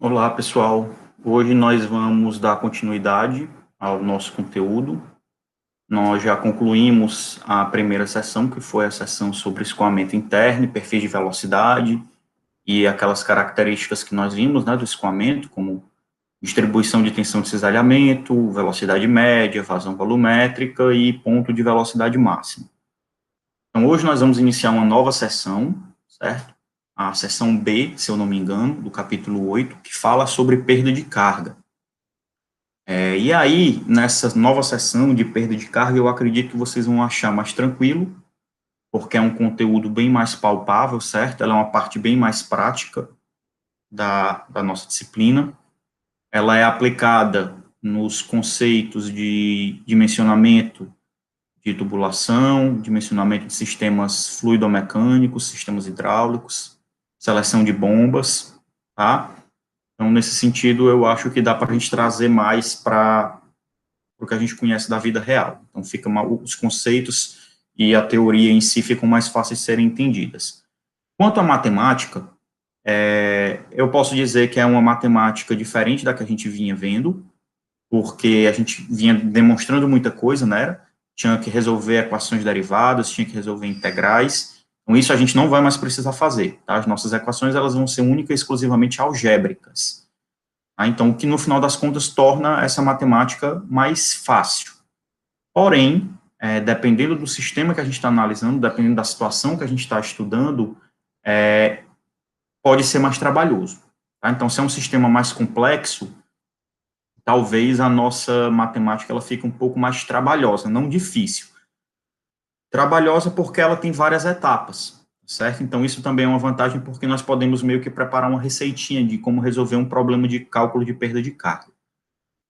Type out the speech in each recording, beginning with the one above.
Olá, pessoal. Hoje nós vamos dar continuidade ao nosso conteúdo. Nós já concluímos a primeira sessão, que foi a sessão sobre escoamento interno, perfis de velocidade e aquelas características que nós vimos, né, do escoamento, como distribuição de tensão de cisalhamento, velocidade média, vazão volumétrica e ponto de velocidade máxima. Então, hoje nós vamos iniciar uma nova sessão, certo? A seção B, se eu não me engano, do capítulo 8, que fala sobre perda de carga. E aí, nessa nova sessão de perda de carga, eu acredito que vocês vão achar mais tranquilo, porque é um conteúdo bem mais palpável, certo? Ela é uma parte bem mais prática da nossa disciplina. Ela é aplicada nos conceitos de dimensionamento de tubulação, dimensionamento de sistemas fluidomecânicos, sistemas hidráulicos, seleção de bombas, tá? Então, nesse sentido, eu acho que dá para a gente trazer mais para o que a gente conhece da vida real. Então, os conceitos e a teoria em si ficam mais fáceis de serem entendidas. Quanto à matemática, eu posso dizer que é uma matemática diferente da que a gente vinha vendo, porque a gente vinha demonstrando muita coisa, né? Tinha que resolver equações derivadas, tinha que resolver integrais. Então, isso a gente não vai mais precisar fazer, tá? As nossas equações, elas vão ser única e exclusivamente algébricas. Tá? Então, o que no final das contas torna essa matemática mais fácil. Porém, dependendo do sistema que a gente está analisando, dependendo da situação que a gente está estudando, pode ser mais trabalhoso. Tá? Então, se é um sistema mais complexo, talvez a nossa matemática ela fique um pouco mais trabalhosa, não difícil. Trabalhosa porque ela tem várias etapas, certo? Então, isso também é uma vantagem porque nós podemos meio que preparar uma receitinha de como resolver um problema de cálculo de perda de carga.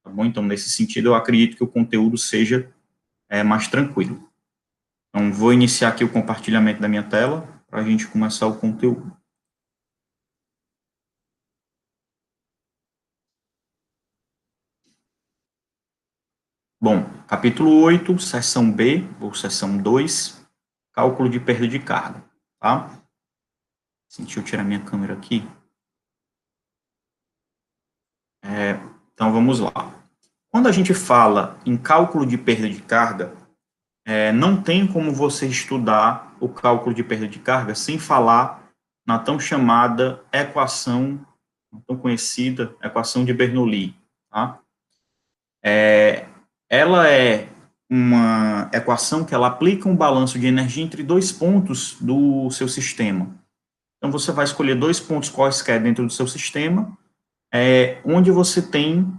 Tá bom? Então, nesse sentido, eu acredito que o conteúdo seja mais tranquilo. Então, vou iniciar aqui o compartilhamento da minha tela para a gente começar o conteúdo. Bom, capítulo 8, seção B, ou seção 2, cálculo de perda de carga, tá? Deixa eu tirar minha câmera aqui. Então, vamos lá. Quando a gente fala em cálculo de perda de carga, não tem como você estudar o cálculo de perda de carga sem falar na tão chamada equação, tão conhecida, equação de Bernoulli, tá? Ela é uma equação que ela aplica um balanço de energia entre dois pontos do seu sistema. Então, você vai escolher dois pontos quaisquer dentro do seu sistema, onde você tem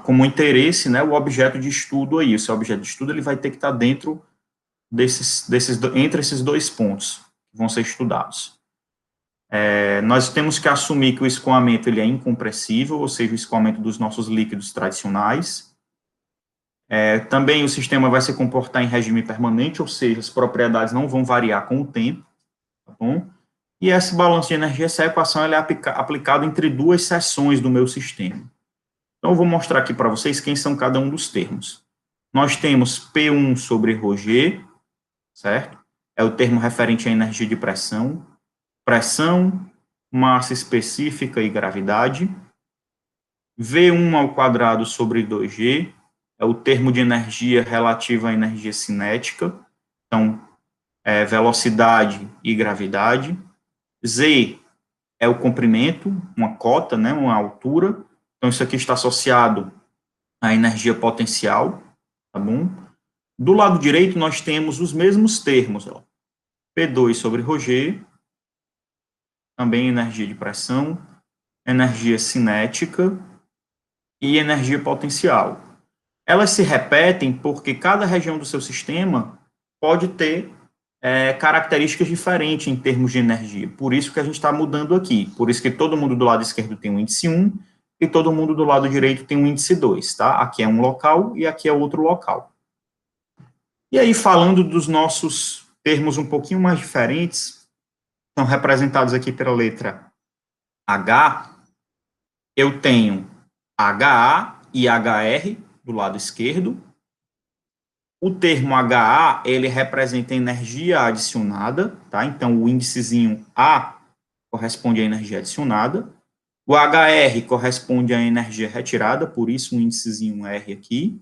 como interesse, né, o objeto de estudo aí. O seu objeto de estudo ele vai ter que estar dentro entre esses dois pontos que vão ser estudados. Nós temos que assumir que o escoamento ele é incompressível, ou seja, o escoamento dos nossos líquidos tradicionais. Também o sistema vai se comportar em regime permanente, ou seja, as propriedades não vão variar com o tempo, tá bom? E esse balanço de energia, essa equação, ela é aplicada entre duas seções do meu sistema. Então, eu vou mostrar aqui para vocês quem são cada um dos termos. Nós temos P1 sobre ρg, certo? É o termo referente à energia de pressão, massa específica e gravidade. V1 ao quadrado sobre 2g é o termo de energia relativa à energia cinética, então, velocidade e gravidade. Z é o comprimento, uma cota, né, uma altura. Então, isso aqui está associado à energia potencial, tá bom? Do lado direito, nós temos os mesmos termos, ó. P2 sobre ρg, também energia de pressão, energia cinética e energia potencial. Elas se repetem porque cada região do seu sistema pode ter características diferentes em termos de energia. Por isso que a gente está mudando aqui. Por isso que todo mundo do lado esquerdo tem um índice 1 e todo mundo do lado direito tem um índice 2, tá? Aqui é um local e aqui é outro local. E aí, falando dos nossos termos um pouquinho mais diferentes, são representados aqui pela letra H, eu tenho HA e HR do lado esquerdo. O termo HA, ele representa energia adicionada, tá? Então, o índicezinho A corresponde à energia adicionada. O HR corresponde à energia retirada, por isso um índicezinho R aqui,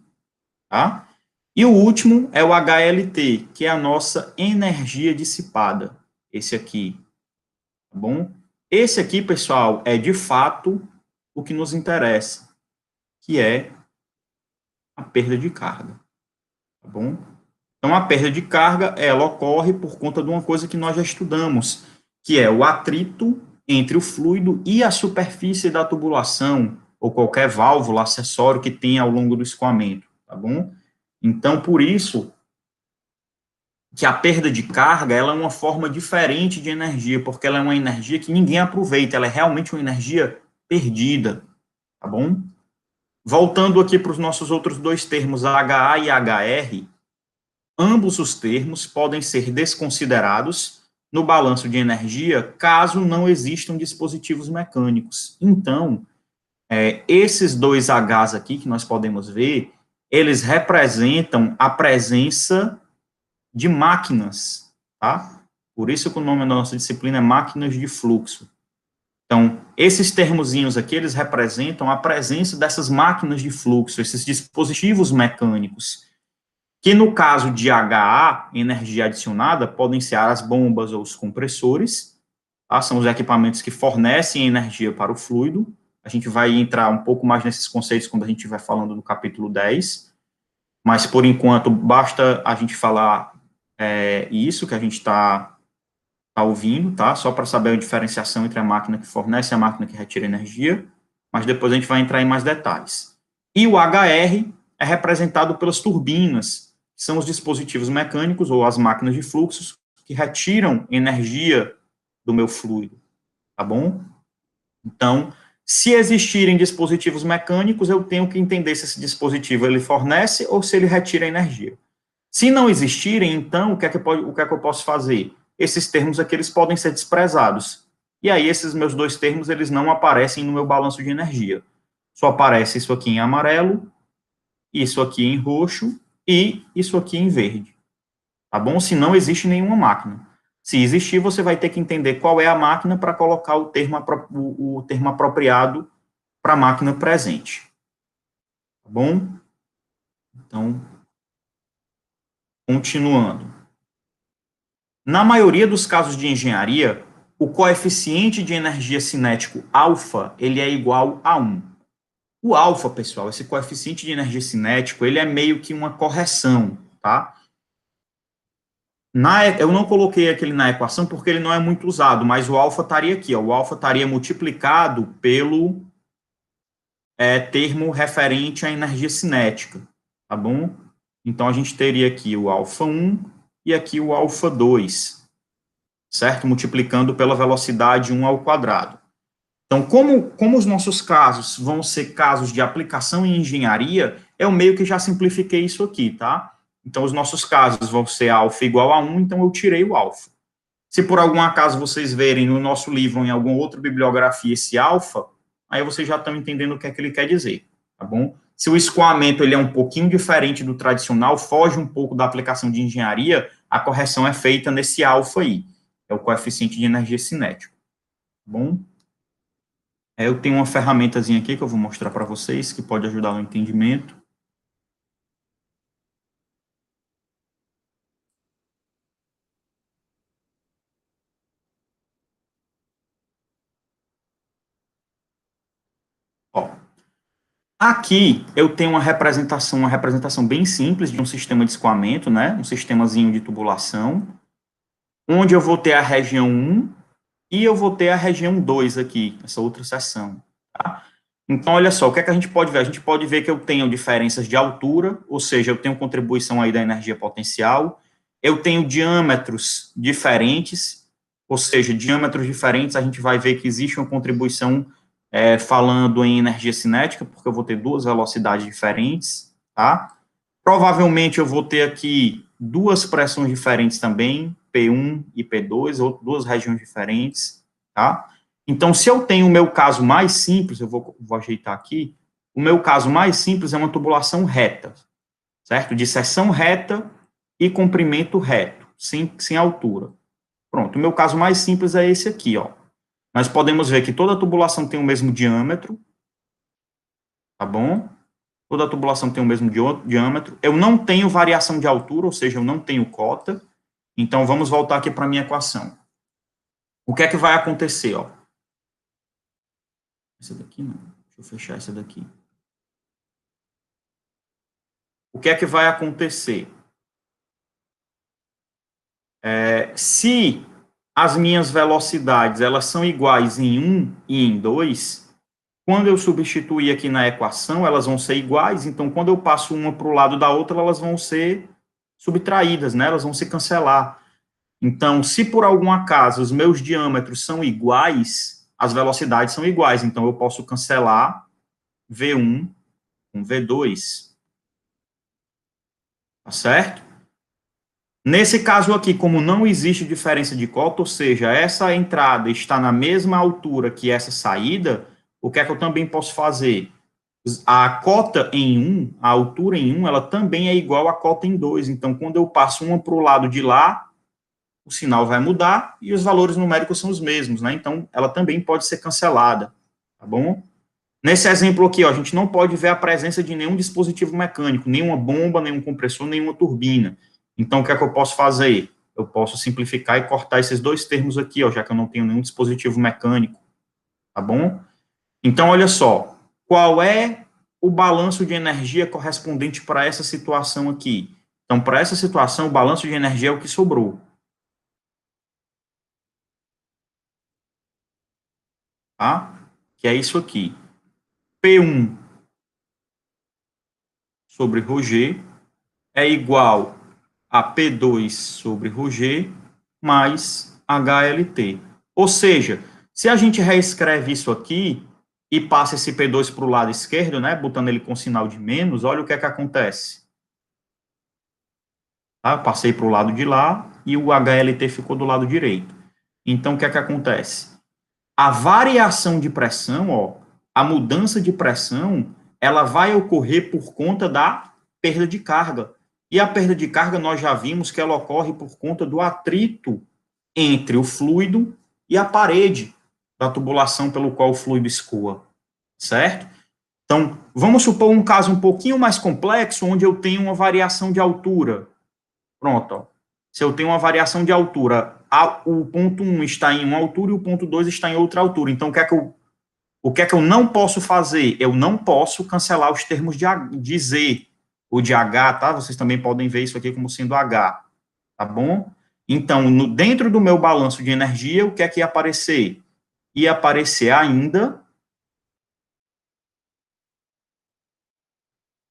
tá? E o último é o HLT, que é a nossa energia dissipada, esse aqui, tá bom? Esse aqui, pessoal, é de fato o que nos interessa, que é a perda de carga, tá bom? Então, a perda de carga, ela ocorre por conta de uma coisa que nós já estudamos, que é o atrito entre o fluido e a superfície da tubulação, ou qualquer válvula, acessório que tenha ao longo do escoamento, tá bom? Então, por isso que a perda de carga, ela é uma forma diferente de energia, porque ela é uma energia que ninguém aproveita, ela é realmente uma energia perdida, tá bom? Voltando aqui para os nossos outros dois termos, HA e HR, ambos os termos podem ser desconsiderados no balanço de energia caso não existam dispositivos mecânicos. Então, esses dois Hs aqui que nós podemos ver, eles representam a presença de máquinas, tá? Por isso que o nome da nossa disciplina é máquinas de fluxo. Então, esses termozinhos aqui, eles representam a presença dessas máquinas de fluxo, esses dispositivos mecânicos, que no caso de HA, energia adicionada, podem ser as bombas ou os compressores, tá? São os equipamentos que fornecem energia para o fluido. A gente vai entrar um pouco mais nesses conceitos quando a gente estiver falando do capítulo 10, mas por enquanto basta a gente falar isso que a gente está ouvindo, tá? Só para saber a diferenciação entre a máquina que fornece e a máquina que retira energia, mas depois a gente vai entrar em mais detalhes. E o HR é representado pelas turbinas, que são os dispositivos mecânicos ou as máquinas de fluxos que retiram energia do meu fluido, tá bom? Então, se existirem dispositivos mecânicos, eu tenho que entender se esse dispositivo ele fornece ou se ele retira energia. Se não existirem, então, o que é que eu posso fazer? Esses termos aqui, eles podem ser desprezados. E aí, esses meus dois termos, eles não aparecem no meu balanço de energia. Só aparece isso aqui em amarelo, isso aqui em roxo e isso aqui em verde. Tá bom? Se não existe nenhuma máquina. Se existir, você vai ter que entender qual é a máquina para colocar o termo apropriado para a máquina presente. Tá bom? Então, continuando. Na maioria dos casos de engenharia, o coeficiente de energia cinético alfa, ele é igual a 1. O alfa, pessoal, esse coeficiente de energia cinético, ele é meio que uma correção, tá? Eu não coloquei aquele na equação porque ele não é muito usado, mas o alfa estaria aqui, ó, o alfa estaria multiplicado pelo termo referente à energia cinética, tá bom? Então, a gente teria aqui o alfa 1 e aqui o alfa 2, certo? Multiplicando pela velocidade 1 ao quadrado. Então, como os nossos casos vão ser casos de aplicação em engenharia, eu meio que já simplifiquei isso aqui, tá? Então, os nossos casos vão ser alfa igual a 1, então eu tirei o alfa. Se por algum acaso vocês verem no nosso livro ou em alguma outra bibliografia esse alfa, aí vocês já estão entendendo o que é que ele quer dizer, tá bom? Se o escoamento ele é um pouquinho diferente do tradicional, foge um pouco da aplicação de engenharia, a correção é feita nesse alfa aí, é o coeficiente de energia cinética, tá bom? Eu tenho uma ferramentazinha aqui que eu vou mostrar para vocês, que pode ajudar no entendimento. Ó, aqui eu tenho uma representação bem simples de um sistema de escoamento, né? Um sistemazinho de tubulação, onde eu vou ter a região 1 e eu vou ter a região 2 aqui, essa outra seção, tá? Então, olha só, o que é que a gente pode ver? A gente pode ver que eu tenho diferenças de altura, ou seja, eu tenho contribuição aí da energia potencial, eu tenho diâmetros diferentes, ou seja, diâmetros diferentes, a gente vai ver que existe uma contribuição falando em energia cinética, porque eu vou ter duas velocidades diferentes, tá? Provavelmente eu vou ter aqui duas pressões diferentes também, P1 e P2, ou duas regiões diferentes, tá? Então, se eu tenho o meu caso mais simples, eu vou ajeitar aqui, o meu caso mais simples é uma tubulação reta, certo? De seção reta e comprimento reto, sem altura. Pronto, o meu caso mais simples é esse aqui, ó. Nós podemos ver que toda tubulação tem o mesmo diâmetro, tá bom? Toda tubulação tem o mesmo diâmetro. Eu não tenho variação de altura, ou seja, eu não tenho cota. Então, vamos voltar aqui para a minha equação. O que é que vai acontecer, ó? Essa daqui não. Deixa eu fechar essa daqui. O que é que vai acontecer? Se as minhas velocidades elas são iguais em 1 e em 2, quando eu substituir aqui na equação, elas vão ser iguais, então quando eu passo uma para o lado da outra, elas vão ser subtraídas, né? Elas vão se cancelar. Então, se por algum acaso os meus diâmetros são iguais, as velocidades são iguais, então eu posso cancelar V1 com V2. Tá certo? Nesse caso aqui, como não existe diferença de cota, ou seja, essa entrada está na mesma altura que essa saída, o que é que eu também posso fazer? A cota em 1, a altura em 1, ela também é igual à cota em 2. Então, quando eu passo uma para o lado de lá, o sinal vai mudar e os valores numéricos são os mesmos, né? Então, ela também pode ser cancelada, tá bom? Nesse exemplo aqui, ó, a gente não pode ver a presença de nenhum dispositivo mecânico, nenhuma bomba, nenhum compressor, nenhuma turbina. Então, o que é que eu posso fazer? Eu posso simplificar e cortar esses dois termos aqui, ó, já que eu não tenho nenhum dispositivo mecânico, tá bom? Então, olha só, qual é o balanço de energia correspondente para essa situação aqui? Então, para essa situação, o balanço de energia é o que sobrou, tá? Que é isso aqui. P1 sobre ρg é igual a P2 sobre ρg mais HLT. Ou seja, se a gente reescreve isso aqui e passa esse P2 para o lado esquerdo, né, botando ele com sinal de menos, olha o que é que acontece. Tá? Eu passei para o lado de lá e o HLT ficou do lado direito. Então, o que é que acontece? A variação de pressão, ó, a mudança de pressão, ela vai ocorrer por conta da perda de carga. E a perda de carga, nós já vimos que ela ocorre por conta do atrito entre o fluido e a parede da tubulação pelo qual o fluido escoa, certo? Então, vamos supor um caso um pouquinho mais complexo, onde eu tenho uma variação de altura. Pronto, ó. Se eu tenho uma variação de altura, o ponto 1 está em uma altura e o ponto 2 está em outra altura. Então, o que é que eu não posso fazer? Eu não posso cancelar os termos de Z ou de H, tá? Vocês também podem ver isso aqui como sendo H, tá bom? Então, dentro do meu balanço de energia, o que é que ia aparecer? Ia aparecer ainda,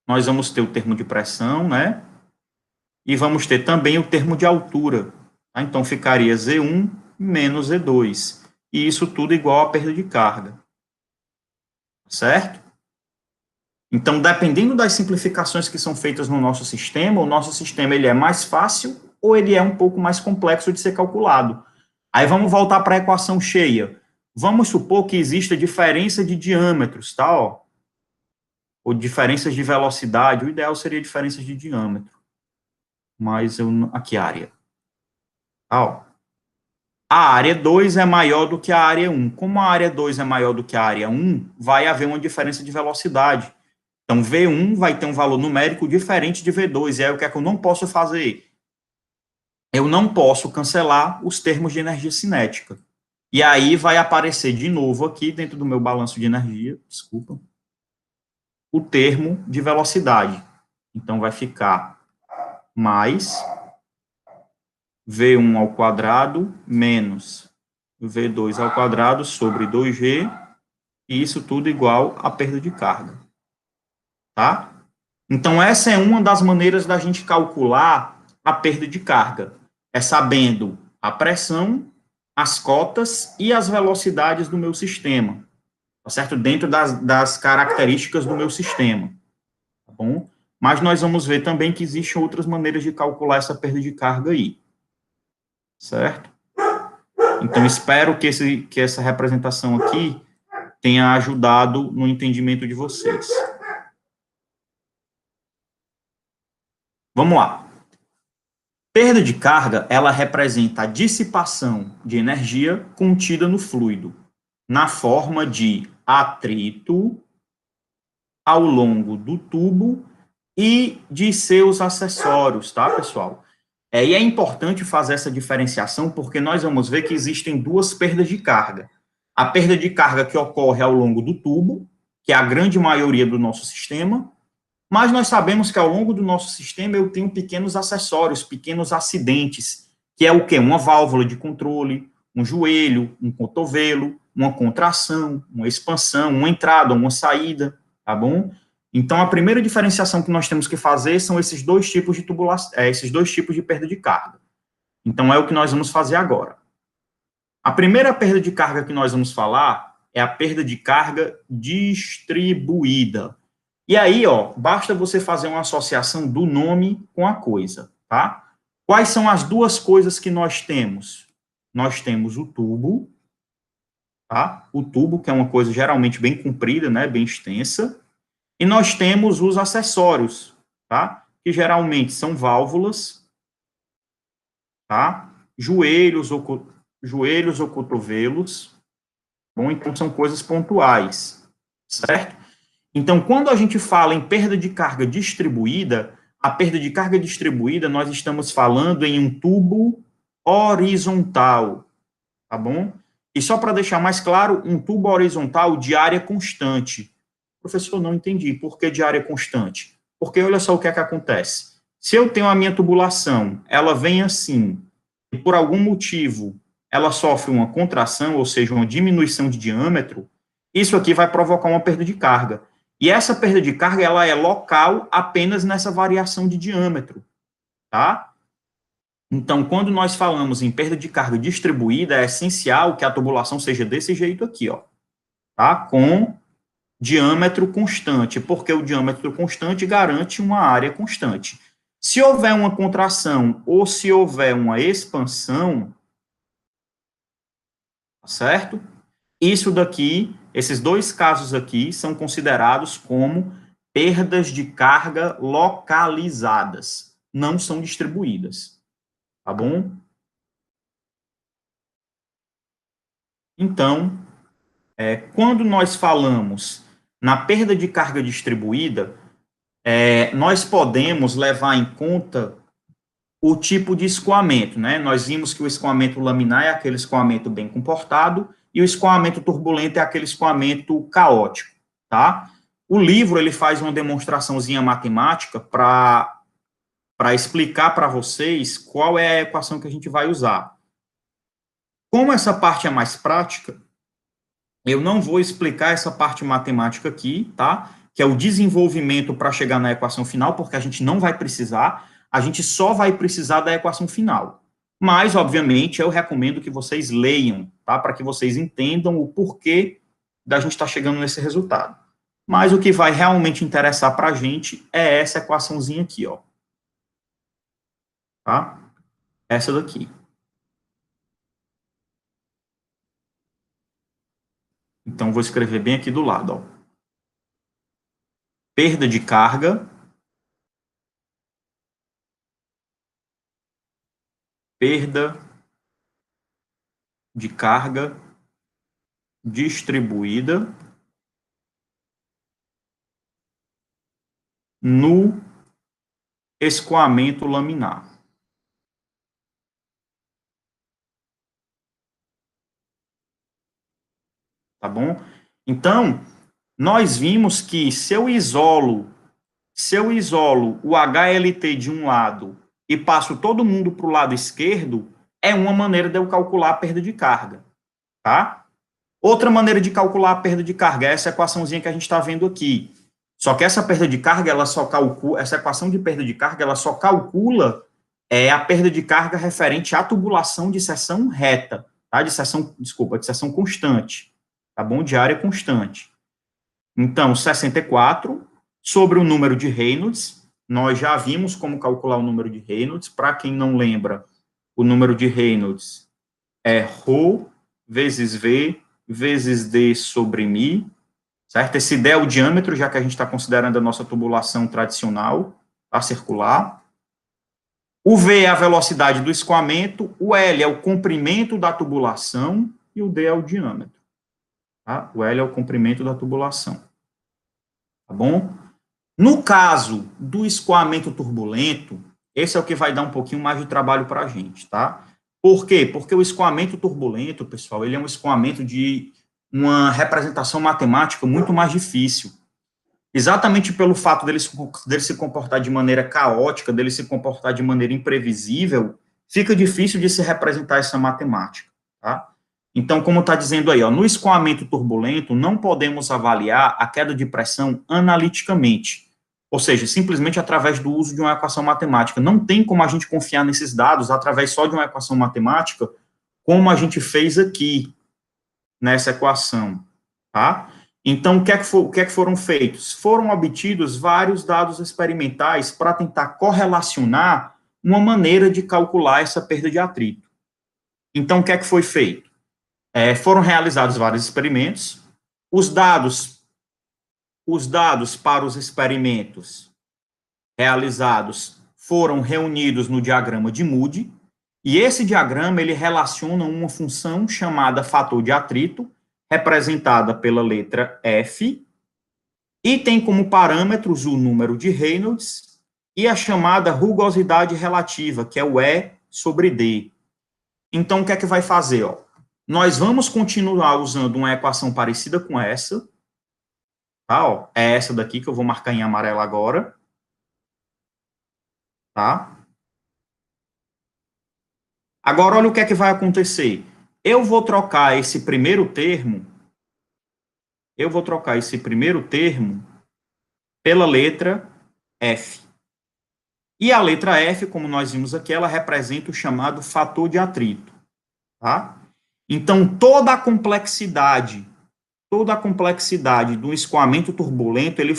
nós vamos ter o termo de pressão, né? E vamos ter também o termo de altura. Tá? Então, ficaria Z1 menos Z2. E isso tudo igual a perda de carga. Certo? Então, dependendo das simplificações que são feitas no nosso sistema, o nosso sistema ele é mais fácil ou ele é um pouco mais complexo de ser calculado. Aí vamos voltar para a equação cheia. Vamos supor que exista diferença de diâmetros, tá? Ó, ou diferenças de velocidade. O ideal seria diferenças de diâmetro. Mas eu aqui área. Tá, ó. A área 2 é maior do que a área 1. Como a área 2 é maior do que a área 1, vai haver uma diferença de velocidade. Então, V1 vai ter um valor numérico diferente de V2. E aí, o que é que eu não posso fazer? Eu não posso cancelar os termos de energia cinética. E aí, vai aparecer de novo aqui, dentro do meu balanço de energia, desculpa, o termo de velocidade. Então, vai ficar mais V1 ao quadrado menos V2 ao quadrado sobre 2G, e isso tudo igual a perda de carga. Tá? Então, essa é uma das maneiras da gente calcular a perda de carga. É sabendo a pressão, as cotas e as velocidades do meu sistema. Tá certo? Dentro das características do meu sistema. Tá bom? Mas nós vamos ver também que existem outras maneiras de calcular essa perda de carga aí. Certo? Então, espero que essa representação aqui tenha ajudado no entendimento de vocês. Vamos lá. Perda de carga, ela representa a dissipação de energia contida no fluido. na forma de atrito ao longo do tubo e de seus acessórios, tá, pessoal? E é importante fazer essa diferenciação porque nós vamos ver que existem duas perdas de carga. A perda de carga que ocorre ao longo do tubo, que é a grande maioria do nosso sistema, mas nós sabemos que ao longo do nosso sistema eu tenho pequenos acessórios, pequenos acidentes, que é o quê? Uma válvula de controle, um joelho, um cotovelo, uma contração, uma expansão, uma entrada, uma saída, tá bom? Então, a primeira diferenciação que nós temos que fazer são esses dois tipos de tubulação, esses dois tipos de perda de carga. Então, é o que nós vamos fazer agora. A primeira perda de carga que nós vamos falar é a perda de carga distribuída. E aí, ó, basta você fazer uma associação do nome com a coisa, tá? Quais são as duas coisas que nós temos? Nós temos o tubo, tá? O tubo, que é uma coisa geralmente bem comprida, né, bem extensa, e nós temos os acessórios, tá? Que geralmente são válvulas, tá? Joelhos ou cotovelos, bom, então são coisas pontuais, certo? Então, quando a gente fala em perda de carga distribuída, a perda de carga distribuída, nós estamos falando em um tubo horizontal, tá bom? E só para deixar mais claro, um tubo horizontal de área constante. Professor, não entendi. Por que de área constante? Porque olha só o que é que acontece. Se eu tenho a minha tubulação, ela vem assim, e por algum motivo ela sofre uma contração, ou seja, uma diminuição de diâmetro, isso aqui vai provocar uma perda de carga. E essa perda de carga, ela é local apenas nessa variação de diâmetro, tá? Então, quando nós falamos em perda de carga distribuída, é essencial que a tubulação seja desse jeito aqui, ó, tá? Com diâmetro constante, porque o diâmetro constante garante uma área constante. Se houver uma contração ou se houver uma expansão, certo? Isso daqui, esses dois casos aqui, são considerados como perdas de carga localizadas, não são distribuídas, tá bom? Então, quando nós falamos na perda de carga distribuída, nós podemos levar em conta o tipo de escoamento, né? Nós vimos que o escoamento laminar é aquele escoamento bem comportado e o escoamento turbulento é aquele escoamento caótico, tá? O livro, ele faz uma demonstraçãozinha matemática para explicar para vocês qual é a equação que a gente vai usar. Como essa parte é mais prática, eu não vou explicar essa parte matemática aqui, tá? Que é o desenvolvimento para chegar na equação final, porque a gente não vai precisar, a gente só vai precisar da equação final. Mas, obviamente, eu recomendo que vocês leiam, tá? Para que vocês entendam o porquê da gente estar chegando nesse resultado. Mas o que vai realmente interessar para a gente é essa equaçãozinha aqui, ó. Tá? Essa daqui. Então, vou escrever bem aqui do lado, ó. Perda de carga, perda de carga distribuída no escoamento laminar. Tá bom? Então, nós vimos que se eu isolo o HLT de um lado e passo todo mundo para o lado esquerdo, é uma maneira de eu calcular a perda de carga, tá? Outra maneira de calcular a perda de carga é essa equaçãozinha que a gente está vendo aqui. Só que essa perda de carga, ela só calcula, essa equação de perda de carga, ela só calcula a perda de carga referente à tubulação de seção reta, tá? De seção constante, tá bom? De área constante. Então, 64 sobre o número de Reynolds, nós já vimos como calcular o número de Reynolds. Para quem não lembra, o número de Reynolds é ρ vezes V vezes D sobre μ, certo? Esse D é o diâmetro, já que a gente está considerando a nossa tubulação tradicional, a circular. O V é a velocidade do escoamento, o L é o comprimento da tubulação e o D é o diâmetro. tá? O L é o comprimento da tubulação, tá bom? No caso do escoamento turbulento, esse é o que vai dar um pouquinho mais de trabalho para a gente, tá? Por quê? Porque o escoamento turbulento, pessoal, ele é um escoamento de uma representação matemática muito mais difícil. Exatamente pelo fato dele se comportar de maneira caótica, dele se comportar de maneira imprevisível, fica difícil de se representar essa matemática, tá? Então, como está dizendo aí, ó, no escoamento turbulento, não podemos avaliar a queda de pressão analiticamente, ou seja, simplesmente através do uso de uma equação matemática. Não tem como a gente confiar nesses dados através só de uma equação matemática, como a gente fez aqui, nessa equação, tá? Então, o que é que foram feitos? Foram obtidos vários dados experimentais para tentar correlacionar uma maneira de calcular essa perda de atrito. Então, o que é que foi feito? Foram realizados vários experimentos. Os dados para os experimentos realizados foram reunidos no diagrama de Moody, e esse diagrama ele relaciona uma função chamada fator de atrito, representada pela letra F, e tem como parâmetros o número de Reynolds e a chamada rugosidade relativa, que é o E sobre D. Então, o que é que vai fazer? Ó? Nós vamos continuar usando uma equação parecida com essa, tá? Ó, é essa daqui que eu vou marcar em amarelo agora, tá? Agora, olha o que é que vai acontecer. Eu vou trocar esse primeiro termo pela letra F. E a letra F, como nós vimos aqui, ela representa o chamado fator de atrito, tá? Então, toda a complexidade do escoamento turbulento, ele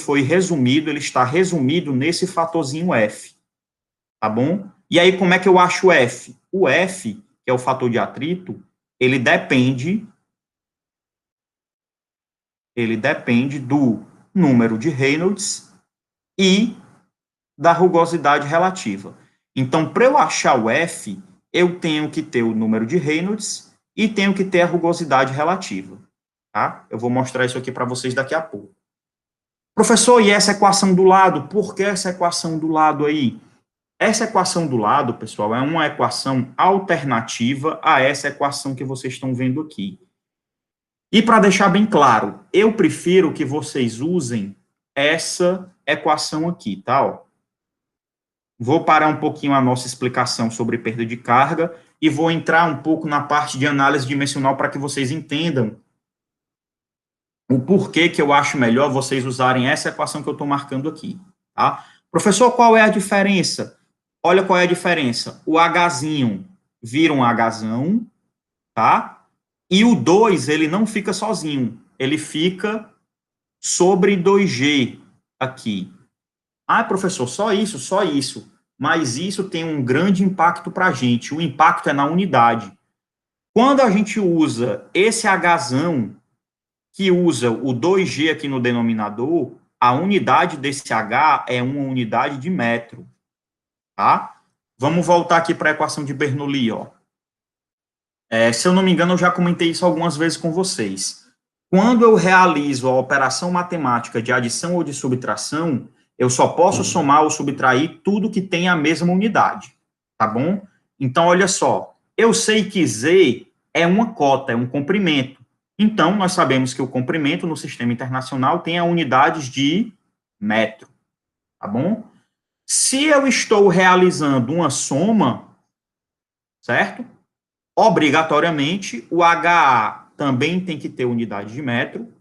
está resumido nesse fatorzinho F, tá bom? E aí, como é que eu acho o F? O F, que é o fator de atrito, ele depende do número de Reynolds e da rugosidade relativa. Então, para eu achar o F, eu tenho que ter o número de Reynolds e tenho que ter a rugosidade relativa. Tá? Eu vou mostrar isso aqui para vocês daqui a pouco. Professor, e essa equação do lado? Por que essa equação do lado aí? Essa equação do lado, pessoal, é uma equação alternativa a essa equação que vocês estão vendo aqui. E para deixar bem claro, eu prefiro que vocês usem essa equação aqui, tá? Ó. Vou parar um pouquinho a nossa explicação sobre perda de carga e vou entrar um pouco na parte de análise dimensional para que vocês entendam o porquê que eu acho melhor vocês usarem essa equação que eu estou marcando aqui, tá? Professor, qual é a diferença? Olha qual é a diferença. O Hzinho vira um Hzão, tá? E o 2, ele não fica sozinho. Ele fica sobre 2G aqui. Ah, professor, só isso, só isso. Mas isso tem um grande impacto para a gente. O impacto é na unidade. Quando a gente usa esse Hzão, que usa o 2G aqui no denominador, a unidade desse H é uma unidade de metro, tá? Vamos voltar aqui para a equação de Bernoulli, ó. Se eu não me engano, eu já comentei isso algumas vezes com vocês. Quando eu realizo a operação matemática de adição ou de subtração, eu só posso somar ou subtrair tudo que tem a mesma unidade, tá bom? Então, olha só, eu sei que Z é uma cota, é um comprimento. Então, nós sabemos que o comprimento no sistema internacional tem a unidades de metro, tá bom? Se eu estou realizando uma soma, certo? Obrigatoriamente, o HA também tem que ter unidade de metro,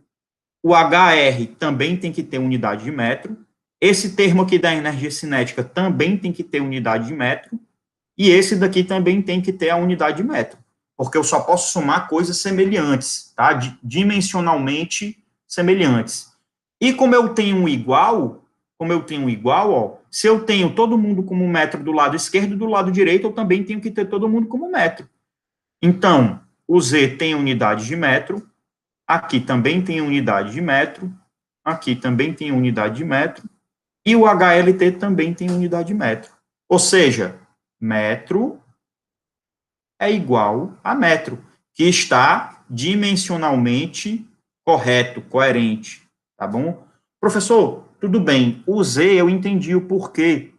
o HR também tem que ter unidade de metro, esse termo aqui da energia cinética também tem que ter unidade de metro, e esse daqui também tem que ter a unidade de metro, porque eu só posso somar coisas semelhantes, tá? Dimensionalmente semelhantes. E como eu tenho um igual, ó, se eu tenho todo mundo como metro do lado esquerdo e do lado direito, eu também tenho que ter todo mundo como metro. Então, o Z tem unidade de metro, aqui também tem unidade de metro, aqui também tem unidade de metro, e o HLT também tem unidade de metro. Ou seja, metro é igual a metro, que está dimensionalmente correto, coerente, tá bom? Professor, tudo bem, o Z eu entendi o porquê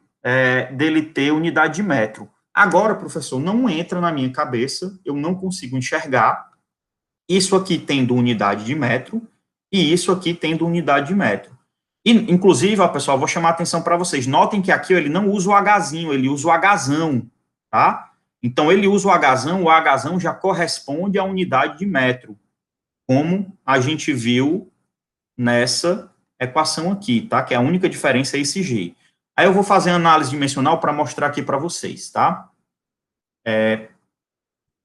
dele ter unidade de metro. Agora, professor, não entra na minha cabeça, eu não consigo enxergar isso aqui tendo unidade de metro e isso aqui tendo unidade de metro. E, inclusive, ó, pessoal, vou chamar a atenção para vocês. Notem que aqui ó, ele não usa o Hzinho, ele usa o Hzão, tá? Então, ele usa o Hzão já corresponde à unidade de metro, como a gente viu nessa equação aqui, tá? Que é a única diferença é esse G. Aí eu vou fazer a análise dimensional para mostrar aqui para vocês, tá?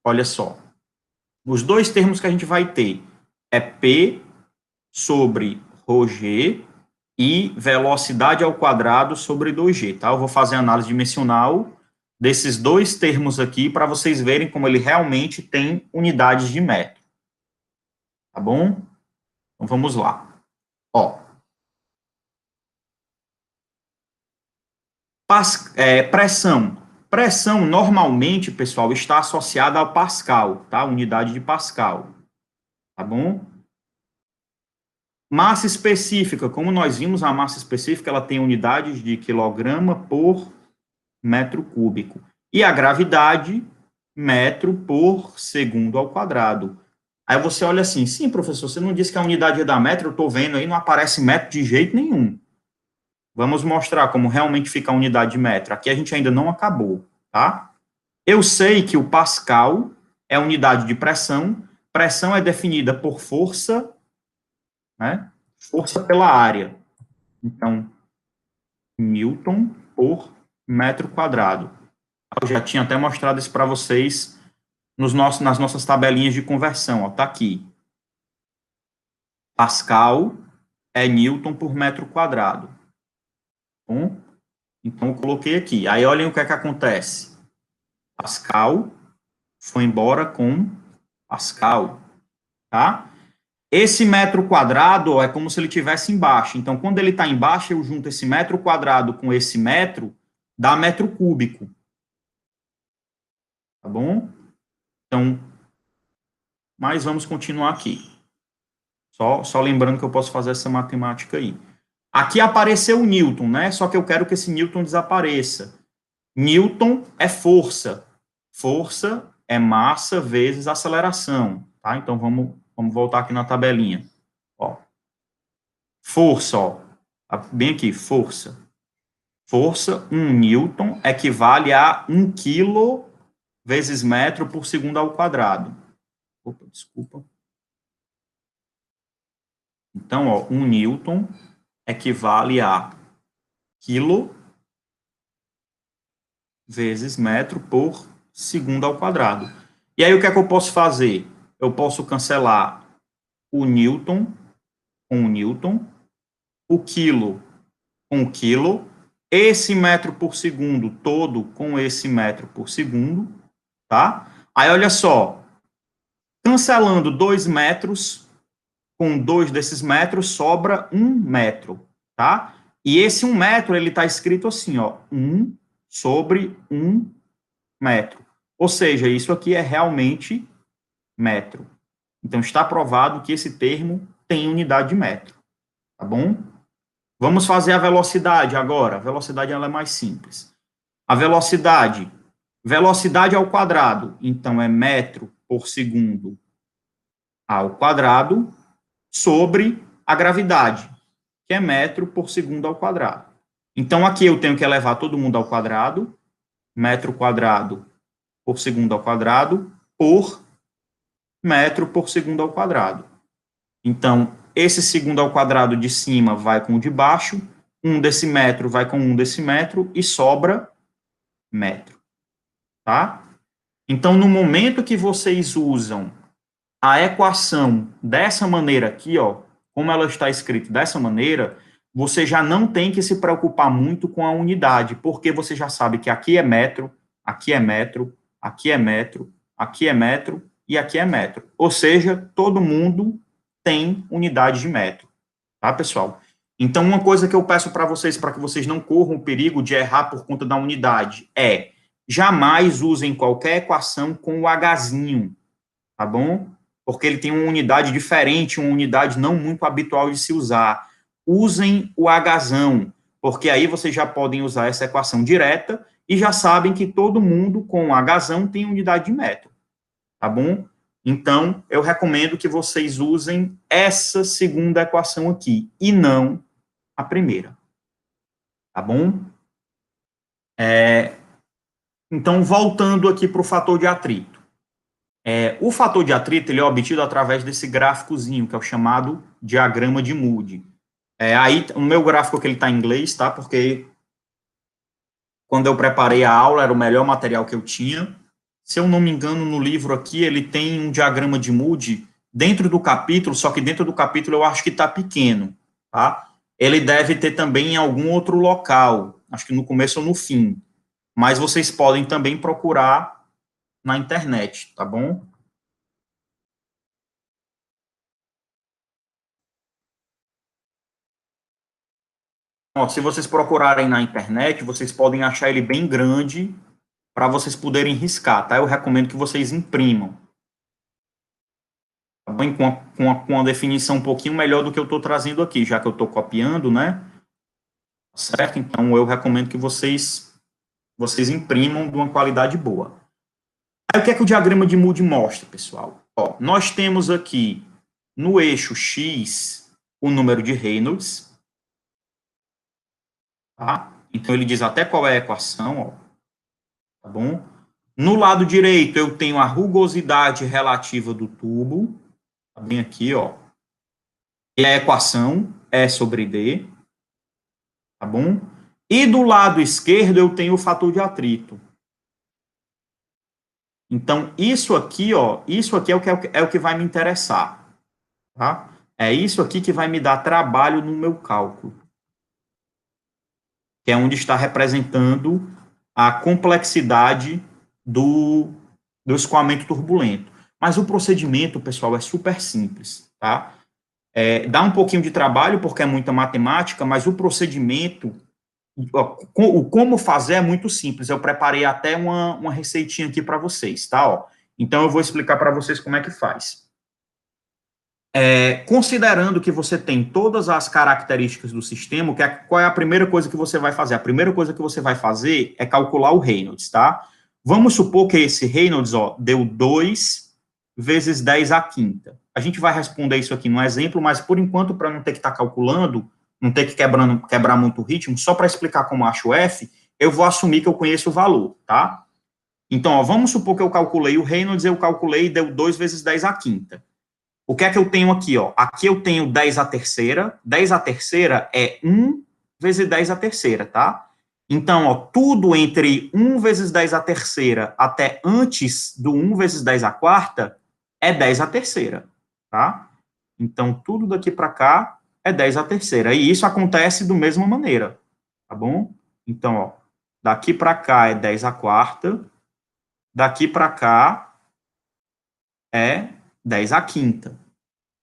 Olha só. Os dois termos que a gente vai ter é P sobre ρg e velocidade ao quadrado sobre 2g, tá? Eu vou fazer a análise dimensional desses dois termos aqui para vocês verem como ele realmente tem unidades de metro. Tá bom? Então, vamos lá. Ó. Pressão. Pressão, normalmente, pessoal, está associada ao Pascal, tá? Unidade de Pascal. Tá bom? Massa específica, como nós vimos, a massa específica, ela tem unidades de quilograma por metro cúbico. E a gravidade, metro por segundo ao quadrado. Aí você olha assim, sim, professor, você não disse que a unidade é da metro, eu estou vendo aí, não aparece metro de jeito nenhum. Vamos mostrar como realmente fica a unidade de metro. Aqui a gente ainda não acabou, tá? Eu sei que o Pascal é a unidade de pressão. Pressão é definida por força, né? Força pela área. Então, Newton por metro quadrado. Eu já tinha até mostrado isso para vocês nas nossas tabelinhas de conversão. Ó, tá aqui. Pascal é Newton por metro quadrado. Bom, então, eu coloquei aqui. Aí, olhem o que é que acontece. Pascal foi embora com Pascal, tá? Esse metro quadrado ó, é como se ele estivesse embaixo. Então, quando ele está embaixo, eu junto esse metro quadrado com esse metro, dá metro cúbico. Tá bom? Então, mas vamos continuar aqui. Só lembrando que eu posso fazer essa matemática aí. Aqui apareceu o Newton, né? Só que eu quero que esse Newton desapareça. Newton é força. Força é massa vezes aceleração, tá? Então, vamos voltar aqui na tabelinha. Ó. Força, ó. Bem aqui, força. Força, 1 Newton equivale a 1 quilo vezes metro por segundo ao quadrado. Opa, desculpa. Então, ó, 1 Newton equivale a quilo vezes metro por segundo ao quadrado. E aí, o que é que eu posso fazer? Eu posso cancelar o Newton com o Newton, o quilo com o quilo, esse metro por segundo todo com esse metro por segundo, tá? Aí, olha só, cancelando 2 metros, com 2 desses metros, sobra 1 metro, tá? E esse 1 metro, ele está escrito assim, ó, 1 sobre 1 metro. Ou seja, isso aqui é realmente metro. Então, está provado que esse termo tem unidade de metro, tá bom? Vamos fazer a velocidade agora. A velocidade ela é mais simples. A velocidade ao quadrado, então, é metro por segundo ao quadrado, sobre a gravidade, que é metro por segundo ao quadrado. Então, aqui eu tenho que elevar todo mundo ao quadrado, metro quadrado por segundo ao quadrado, por metro por segundo ao quadrado. Então, esse segundo ao quadrado de cima vai com o de baixo, 1 decímetro vai com 1 decímetro e sobra metro, tá? Então, no momento que vocês usam a equação dessa maneira aqui, ó, como ela está escrita dessa maneira, você já não tem que se preocupar muito com a unidade, porque você já sabe que aqui é metro, aqui é metro, aqui é metro, aqui é metro e aqui é metro. Ou seja, todo mundo tem unidade de metro, tá, pessoal? Então, uma coisa que eu peço para que vocês não corram o perigo de errar por conta da unidade, é jamais usem qualquer equação com o Hzinho, tá bom? porque ele tem uma unidade diferente, uma unidade não muito habitual de se usar. Usem o Hzão, porque aí vocês já podem usar essa equação direta e já sabem que todo mundo com Hzão tem unidade de metro, tá bom? Então, eu recomendo que vocês usem essa segunda equação aqui, e não a primeira, tá bom? Então, voltando aqui para o fator de atrito. O fator de atrito ele é obtido através desse gráficozinho, que é o chamado diagrama de Moody. Aí, o meu gráfico aqui está em inglês, tá? Porque quando eu preparei a aula, era o melhor material que eu tinha. Se eu não me engano, no livro aqui, ele tem um diagrama de Moody dentro do capítulo, só que dentro do capítulo eu acho que está pequeno, tá? Ele deve ter também em algum outro local, acho que no começo ou no fim. Mas vocês podem também procurar na internet, tá bom? Ó, se vocês procurarem na internet, vocês podem achar ele bem grande para vocês poderem riscar, tá? Eu recomendo que vocês imprimam. Tá bom? Com a definição um pouquinho melhor do que eu estou trazendo aqui, já que eu estou copiando, né? Certo? Então, eu recomendo que vocês imprimam de uma qualidade boa. Aí, o que é que o diagrama de Moody mostra, pessoal? Ó, nós temos aqui, no eixo X, o número de Reynolds, tá? Então, ele diz até qual é a equação, ó, tá bom? No lado direito, eu tenho a rugosidade relativa do tubo, tá bem aqui, ó. E a equação E sobre D, tá bom? E do lado esquerdo, eu tenho o fator de atrito. Então, isso aqui, ó, isso aqui é o que vai me interessar, tá? É isso aqui que vai me dar trabalho no meu cálculo, que é onde está representando a complexidade do escoamento turbulento. Mas o procedimento, pessoal, é super simples, tá? Dá um pouquinho de trabalho, porque é muita matemática, mas o procedimento, o como fazer é muito simples. Eu preparei até uma receitinha aqui para vocês, tá? Ó, então, eu vou explicar para vocês como é que faz. Considerando que você tem todas as características do sistema, qual é a primeira coisa que você vai fazer? A primeira coisa que você vai fazer é calcular o Reynolds, tá? Vamos supor que esse Reynolds, ó, deu 2 vezes 10 à quinta. A gente vai responder isso aqui no exemplo, mas por enquanto, para não ter que estar calculando, não ter que quebrar muito o ritmo, só para explicar como acho o F, eu vou assumir que eu conheço o valor, tá? Então, ó, vamos supor que eu calculei o Reynolds, eu calculei e deu 2 vezes 10 à quinta. O que é que eu tenho aqui, ó? Aqui eu tenho 10 à terceira. 10 à terceira é 1 vezes 10 à terceira, tá? Então, ó, tudo entre 1 vezes 10 à terceira até antes do 1 vezes 10 à quarta é 10 à terceira, tá? Então, tudo daqui para cá é 10 à terceira. E isso acontece da mesma maneira, tá bom? Então, ó, daqui para cá é 10 à quarta, daqui para cá é 10 à quinta.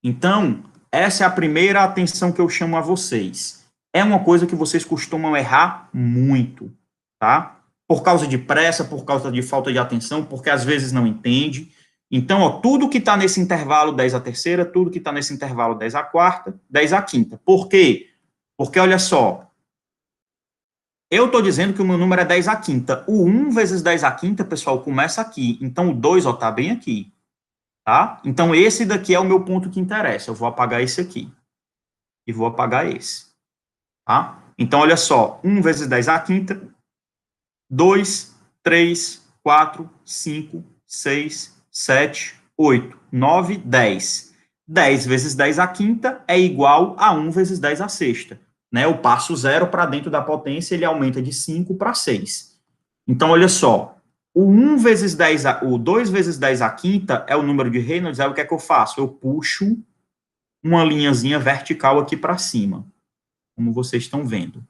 Então, essa é a primeira atenção que eu chamo a vocês. É uma coisa que vocês costumam errar muito, tá? Por causa de pressa, por causa de falta de atenção, porque às vezes não entende. Então, ó, tudo que está nesse intervalo 10 à terceira, tudo que está nesse intervalo 10 à quarta, 10 à quinta. Por quê? Porque, olha só, eu estou dizendo que o meu número é 10 à quinta. O 1 vezes 10 à quinta, pessoal, começa aqui. Então, o 2, ó, está bem aqui. Tá? Então, esse daqui é o meu ponto que interessa. Eu vou apagar esse aqui. E vou apagar esse. Tá? Então, olha só. 1 vezes 10 à quinta. 2, 3, 4, 5, 6, 7, 8, 9, 10. 10 vezes 10 à quinta é igual a 1 vezes 10 à sexta. Né? Eu passo 0 para dentro da potência, ele aumenta de 5 para 6. Então, olha só. O 2 vezes 10 à quinta é o número de Reynolds, aí o que é que eu faço? Eu puxo uma linhazinha vertical aqui para cima, como vocês estão vendo,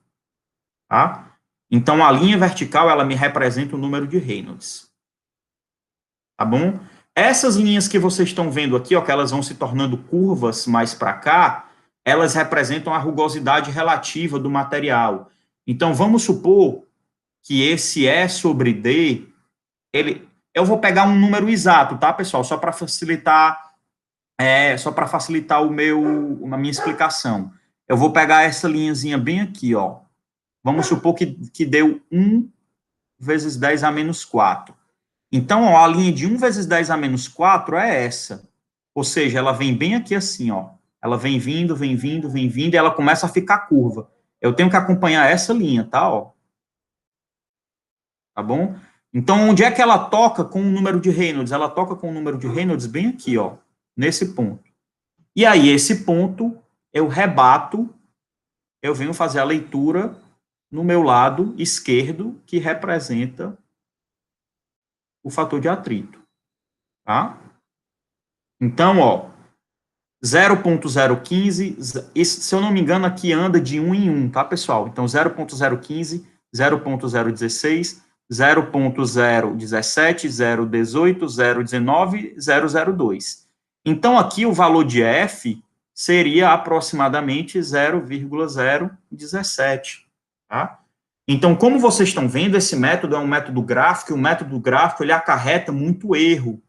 tá? Então, a linha vertical, ela me representa o número de Reynolds, tá bom? Essas linhas que vocês estão vendo aqui, ó, que elas vão se tornando curvas mais para cá, elas representam a rugosidade relativa do material. Então, vamos supor que esse E sobre D eu vou pegar um número exato, tá, pessoal? Só para facilitar só para facilitar a minha explicação. Eu vou pegar essa linhazinha bem aqui, ó. Vamos supor que deu 1 vezes 10 a menos 4. Então, ó, a linha de 1 vezes 10 a menos 4 é essa. Ou seja, ela vem bem aqui assim, ó. Ela vem vindo, vem vindo, vem vindo, e ela começa a ficar curva. Eu tenho que acompanhar essa linha, tá, ó? Tá bom? Então, onde é que ela toca com o número de Reynolds? Ela toca com o número de Reynolds bem aqui, ó, nesse ponto. E aí, esse ponto, eu rebato, eu venho fazer a leitura no meu lado esquerdo, que representa o fator de atrito, tá? Então, ó, 0.015, se eu não me engano, aqui anda de 1 em 1, tá, pessoal? Então, 0.015, 0.016, 0.017, 0.18, 0.19, 0.02. Então, aqui o valor de F seria aproximadamente 0,017, tá? Então, como vocês estão vendo, esse método é um método gráfico, e o método gráfico, ele acarreta muito erro,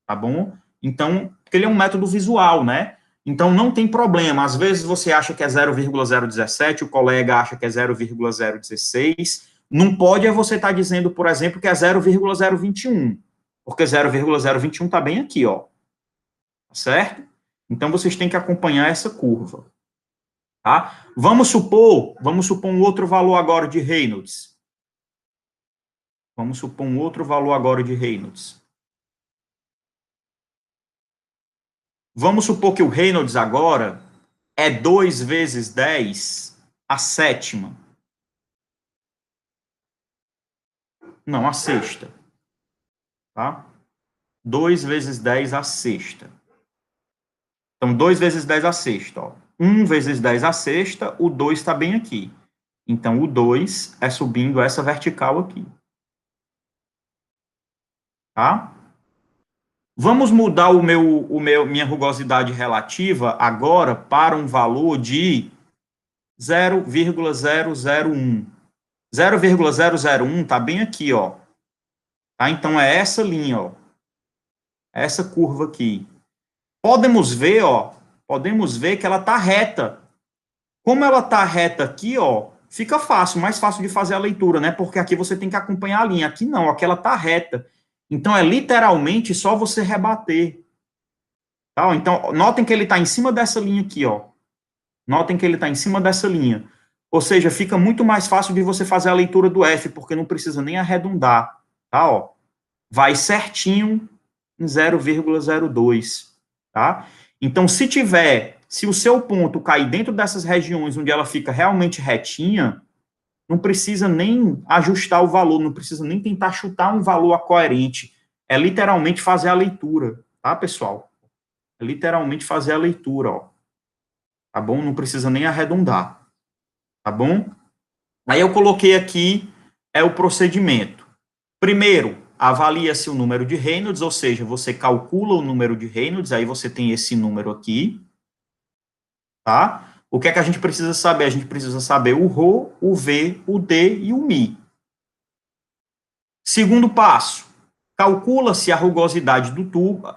tá bom? Então, porque ele é um método visual, né? Então, não tem problema. Às vezes você acha que é 0,017, o colega acha que é 0,016. Não pode você estar dizendo, por exemplo, que é 0,021, porque 0,021 está bem aqui, ó. Certo? Então, vocês têm que acompanhar essa curva. Tá? Vamos supor um outro valor agora de Reynolds. Vamos supor um outro valor agora de Reynolds. Vamos supor que o Reynolds agora é 2 vezes 10 a sétima. Não, a sexta. Tá? 2 vezes 10 a sexta. Então, 2 vezes 10 a sexta. Ó. 1 vezes 10 a sexta, o 2 está bem aqui. Então, o 2 é subindo essa vertical aqui. Tá? Vamos mudar minha rugosidade relativa agora para um valor de 0,001. 0,001 está bem aqui, ó. Tá? Então, é essa linha, ó. Essa curva aqui. Podemos ver que ela está reta. Como ela está reta aqui, ó, fica fácil, mais fácil de fazer a leitura, né? Porque aqui você tem que acompanhar a linha. Aqui não, aqui ela está reta. Então, é literalmente só você rebater. Tá? Então, notem que ele está em cima dessa linha aqui, ó. Notem que ele está em cima dessa linha. Ou seja, fica muito mais fácil de você fazer a leitura do F, porque não precisa nem arredondar. Tá? Ó. Vai certinho em 0,02. Tá? Então, se o seu ponto cair dentro dessas regiões onde ela fica realmente retinha, não precisa nem ajustar o valor, não precisa nem tentar chutar um valor coerente. É literalmente fazer a leitura, tá, pessoal? É literalmente fazer a leitura, ó. Tá bom? Não precisa nem arredondar, tá bom? Aí eu coloquei aqui o procedimento. Primeiro, avalia-se o número de Reynolds, ou seja, você calcula o número de Reynolds, aí você tem esse número aqui, tá? O que é que a gente precisa saber? A gente precisa saber o ρ, o v, o d e o mi. Segundo passo, calcula-se a rugosidade do tubo,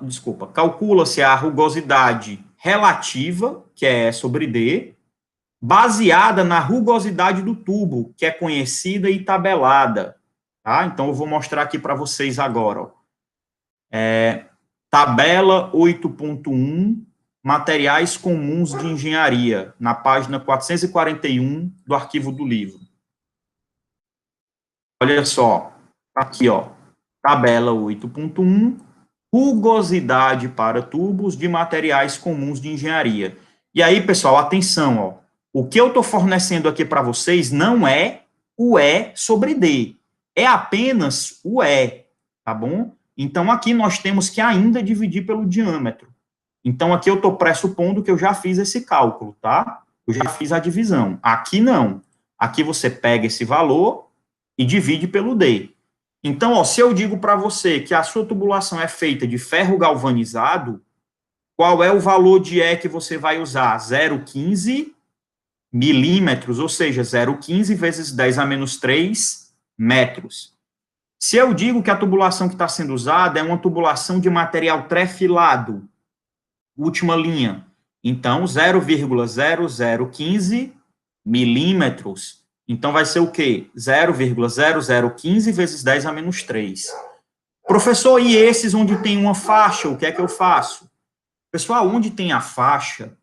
calcula-se a rugosidade relativa, que é E sobre D, baseada na rugosidade do tubo, que é conhecida e tabelada. Tá? Então, eu vou mostrar aqui para vocês agora. Ó. Tabela 8.1, materiais comuns de engenharia, na página 441 do arquivo do livro. Olha só, aqui, ó, tabela 8.1, rugosidade para tubos de materiais comuns de engenharia. E aí, pessoal, atenção, ó, o que eu estou fornecendo aqui para vocês não é o E sobre D, é apenas o E, tá bom? Então, aqui nós temos que ainda dividir pelo diâmetro. Então, aqui eu estou pressupondo que eu já fiz esse cálculo, tá? Eu já fiz a divisão. Aqui não. Aqui você pega esse valor e divide pelo D. Então, ó, se eu digo para você que a sua tubulação é feita de ferro galvanizado, qual é o valor de E que você vai usar? 0,15 milímetros, ou seja, 0,15 vezes 10 a menos 3 metros. Se eu digo que a tubulação que está sendo usada é uma tubulação de material trefilado, última linha. Então, 0,0015 milímetros. Então, vai ser o quê? 0,0015 vezes 10 a menos 3. Professor, e esses onde tem uma faixa, o que é que eu faço? Pessoal, onde tem a faixa,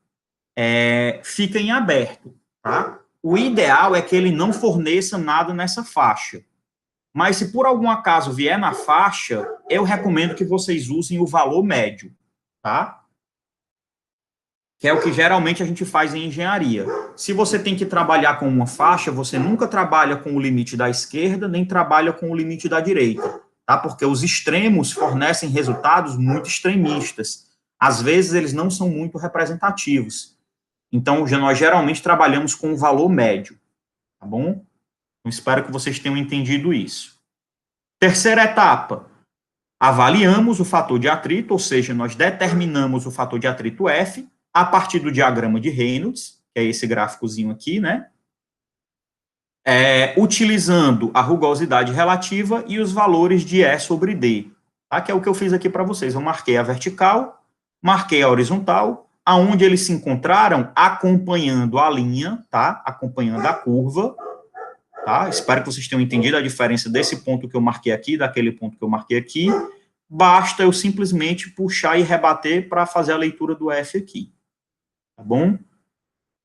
fica em aberto, tá? O ideal é que ele não forneça nada nessa faixa. Mas se por algum acaso vier na faixa, eu recomendo que vocês usem o valor médio, tá? Que é o que geralmente a gente faz em engenharia. Se você tem que trabalhar com uma faixa, você nunca trabalha com o limite da esquerda, nem trabalha com o limite da direita, tá? Porque os extremos fornecem resultados muito extremistas. Às vezes, eles não são muito representativos. Então, nós geralmente trabalhamos com o valor médio, tá bom? Então, espero que vocês tenham entendido isso. Terceira etapa, avaliamos o fator de atrito, ou seja, nós determinamos o fator de atrito F a partir do diagrama de Reynolds, que é esse gráficozinho aqui, né? Utilizando a rugosidade relativa e os valores de E sobre D, tá? Que é o que eu fiz aqui para vocês. Eu marquei a vertical, marquei a horizontal, aonde eles se encontraram acompanhando a linha, tá? Acompanhando a curva, tá? Espero que vocês tenham entendido a diferença desse ponto que eu marquei aqui, daquele ponto que eu marquei aqui. Basta eu simplesmente puxar e rebater para fazer a leitura do F aqui, tá bom?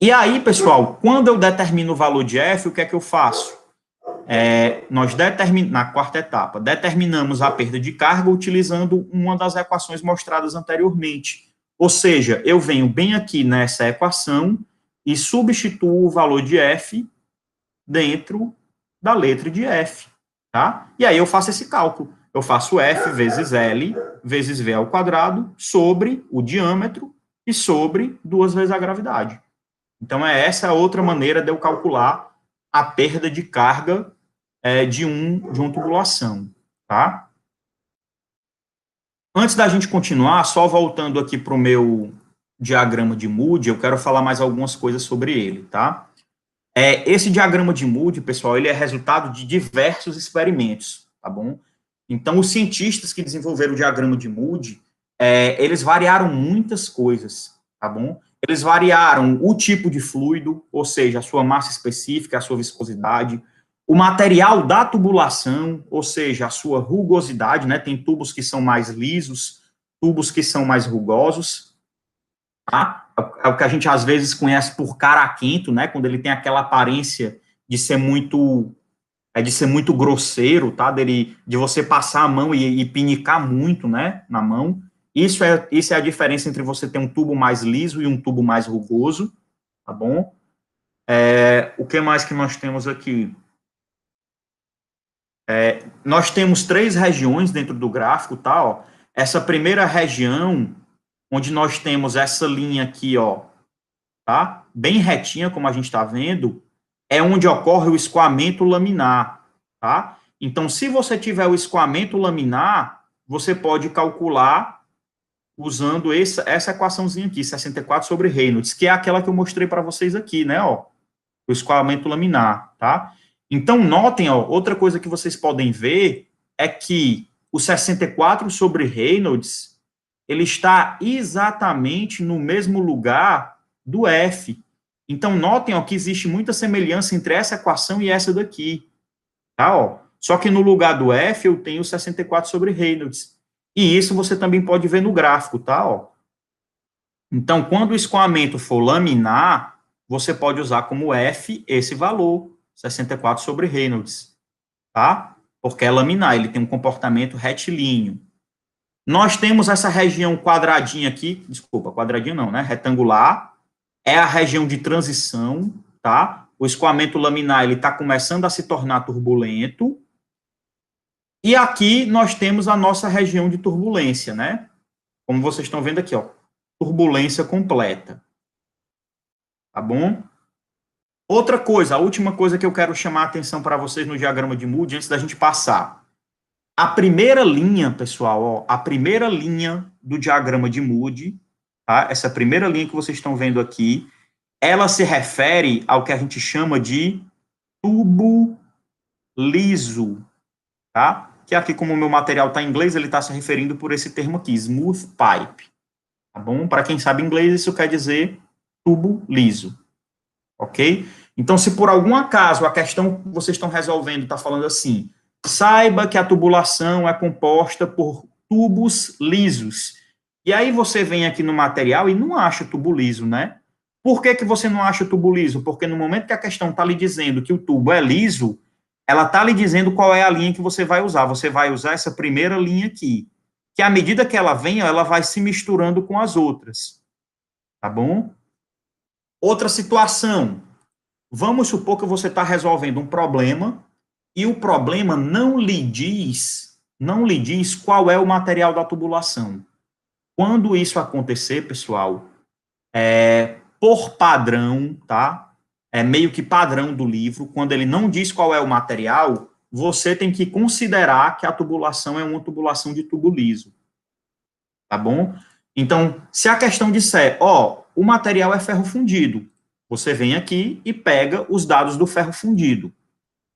E aí, pessoal, quando eu determino o valor de F, o que é que eu faço? Nós na quarta etapa, determinamos a perda de carga utilizando uma das equações mostradas anteriormente. Ou seja, eu venho bem aqui nessa equação e substituo o valor de F dentro da letra de F, tá? E aí eu faço esse cálculo. Eu faço F vezes L vezes V ao quadrado sobre o diâmetro e sobre 2 vezes a gravidade. Então, essa a outra maneira de eu calcular a perda de carga de uma tubulação, tá? Antes da gente continuar, só voltando aqui para o meu diagrama de Moody, eu quero falar mais algumas coisas sobre ele, tá? Esse diagrama de Moody, pessoal, ele é resultado de diversos experimentos, tá bom? Então, os cientistas que desenvolveram o diagrama de Moody, eles variaram muitas coisas, tá bom? Eles variaram o tipo de fluido, ou seja, a sua massa específica, a sua viscosidade, o material da tubulação, ou seja, a sua rugosidade, né? Tem tubos que são mais lisos, tubos que são mais rugosos, tá? É o que a gente às vezes conhece por caraquento, né? Quando ele tem aquela aparência de ser muito grosseiro, tá? De você passar a mão e pinicar muito, né? Na mão. Isso é a diferença entre você ter um tubo mais liso e um tubo mais rugoso, tá bom? O que mais que nós temos aqui? Nós temos 3 regiões dentro do gráfico, tá? Ó. Essa primeira região, onde nós temos essa linha aqui, ó, tá? Bem retinha, como a gente está vendo, é onde ocorre o escoamento laminar, tá? Então, se você tiver o escoamento laminar, você pode calcular usando essa equaçãozinha aqui, 64 sobre Reynolds, que é aquela que eu mostrei para vocês aqui, né, ó, o escoamento laminar, tá? Então, notem, ó, outra coisa que vocês podem ver é que o 64 sobre Reynolds, ele está exatamente no mesmo lugar do F. Então, notem, ó, que existe muita semelhança entre essa equação e essa daqui, tá, ó? Só que no lugar do F, eu tenho 64 sobre Reynolds. E isso você também pode ver no gráfico, tá, ó? Então, quando o escoamento for laminar, você pode usar como F esse valor, 64 sobre Reynolds, tá? Porque é laminar, ele tem um comportamento retilíneo. Nós temos essa região quadradinha aqui, desculpa, quadradinha não, né? Retangular, é a região de transição, tá? O escoamento laminar, ele está começando a se tornar turbulento. E aqui nós temos a nossa região de turbulência, né? Como vocês estão vendo aqui, ó, turbulência completa. Tá bom? Outra coisa, a última coisa que eu quero chamar a atenção para vocês no diagrama de Moody, antes da gente passar. A primeira linha, pessoal, ó, a primeira linha do diagrama de Moody, tá? Essa primeira linha que vocês estão vendo aqui, ela se refere ao que a gente chama de tubo liso, tá? Que aqui, como o meu material está em inglês, ele está se referindo por esse termo aqui, smooth pipe, tá bom? Para quem sabe inglês, isso quer dizer tubo liso, ok? Então, se por algum acaso a questão que vocês estão resolvendo está falando assim, saiba que a tubulação é composta por tubos lisos. E aí você vem aqui no material e não acha o tubo liso, né? Por que você não acha o tubo liso? Porque no momento que a questão está lhe dizendo que o tubo é liso, ela está lhe dizendo qual é a linha que você vai usar. Você vai usar essa primeira linha aqui, que à medida que ela vem, ela vai se misturando com as outras, tá bom? Outra situação, vamos supor que você está resolvendo um problema e o problema não lhe diz qual é o material da tubulação. Quando isso acontecer, pessoal, por padrão, tá? É meio que padrão do livro, quando ele não diz qual é o material, você tem que considerar que a tubulação é uma tubulação de tubo liso, tá bom? Então, se a questão disser, ó, o material é ferro fundido, você vem aqui e pega os dados do ferro fundido.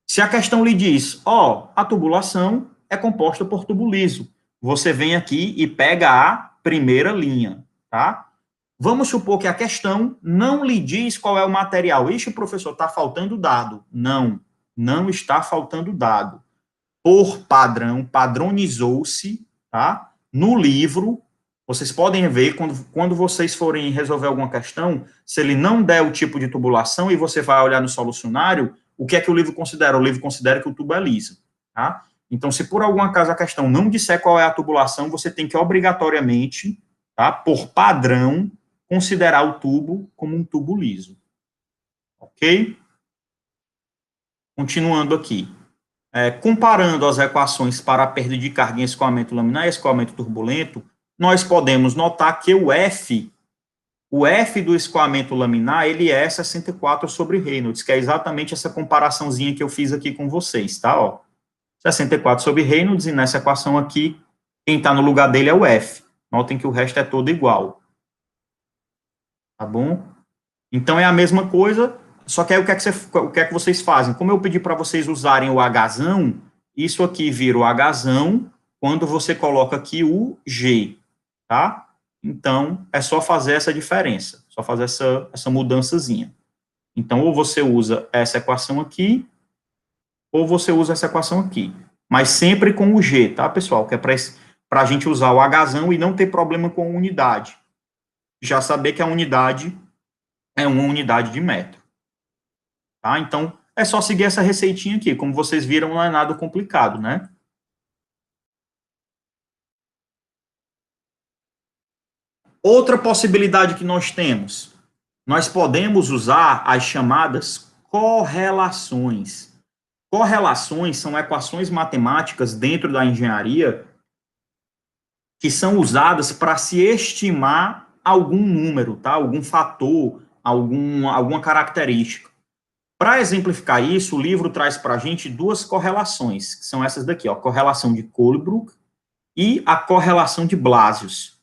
Se a questão lhe diz, ó, a tubulação é composta por tubo liso, você vem aqui e pega a primeira linha, tá? Vamos supor que a questão não lhe diz qual é o material. Ixi, professor, está faltando dado. Não, não está faltando dado. Por padrão, padronizou-se, tá? No livro, vocês podem ver, quando vocês forem resolver alguma questão, se ele não der o tipo de tubulação e você vai olhar no solucionário, o que é que o livro considera? O livro considera que o tubo é liso, tá? Então, se por algum acaso a questão não disser qual é a tubulação, você tem que obrigatoriamente, tá? Por padrão, considerar o tubo como um tubo liso. Ok? Continuando aqui. Comparando as equações para a perda de carga em escoamento laminar e escoamento turbulento, nós podemos notar que o F do escoamento laminar, ele é 64 sobre Reynolds, que é exatamente essa comparaçãozinha que eu fiz aqui com vocês, tá? Ó, 64 sobre Reynolds, e nessa equação aqui, quem está no lugar dele é o F. Notem que o resto é todo igual. Tá bom? Então, é a mesma coisa, só que aí o que é que vocês fazem? Como eu pedi para vocês usarem o Hzão, isso aqui vira o Hzão quando você coloca aqui o G, tá? Então, é só fazer essa diferença, só fazer essa mudançazinha. Então, ou você usa essa equação aqui, ou você usa essa equação aqui. Mas sempre com o G, tá, pessoal? Que é para a gente usar o Hzão e não ter problema com a unidade. Já saber que a unidade é uma unidade de metro. Tá? Então, é só seguir essa receitinha aqui. Como vocês viram, não é nada complicado, né? Outra possibilidade que nós temos, nós podemos usar as chamadas correlações. Correlações são equações matemáticas dentro da engenharia que são usadas para se estimar algum número, tá? Algum fator, alguma característica. Para exemplificar isso, o livro traz para a gente duas correlações, que são essas daqui, ó, a correlação de Colebrook e a correlação de Blasius.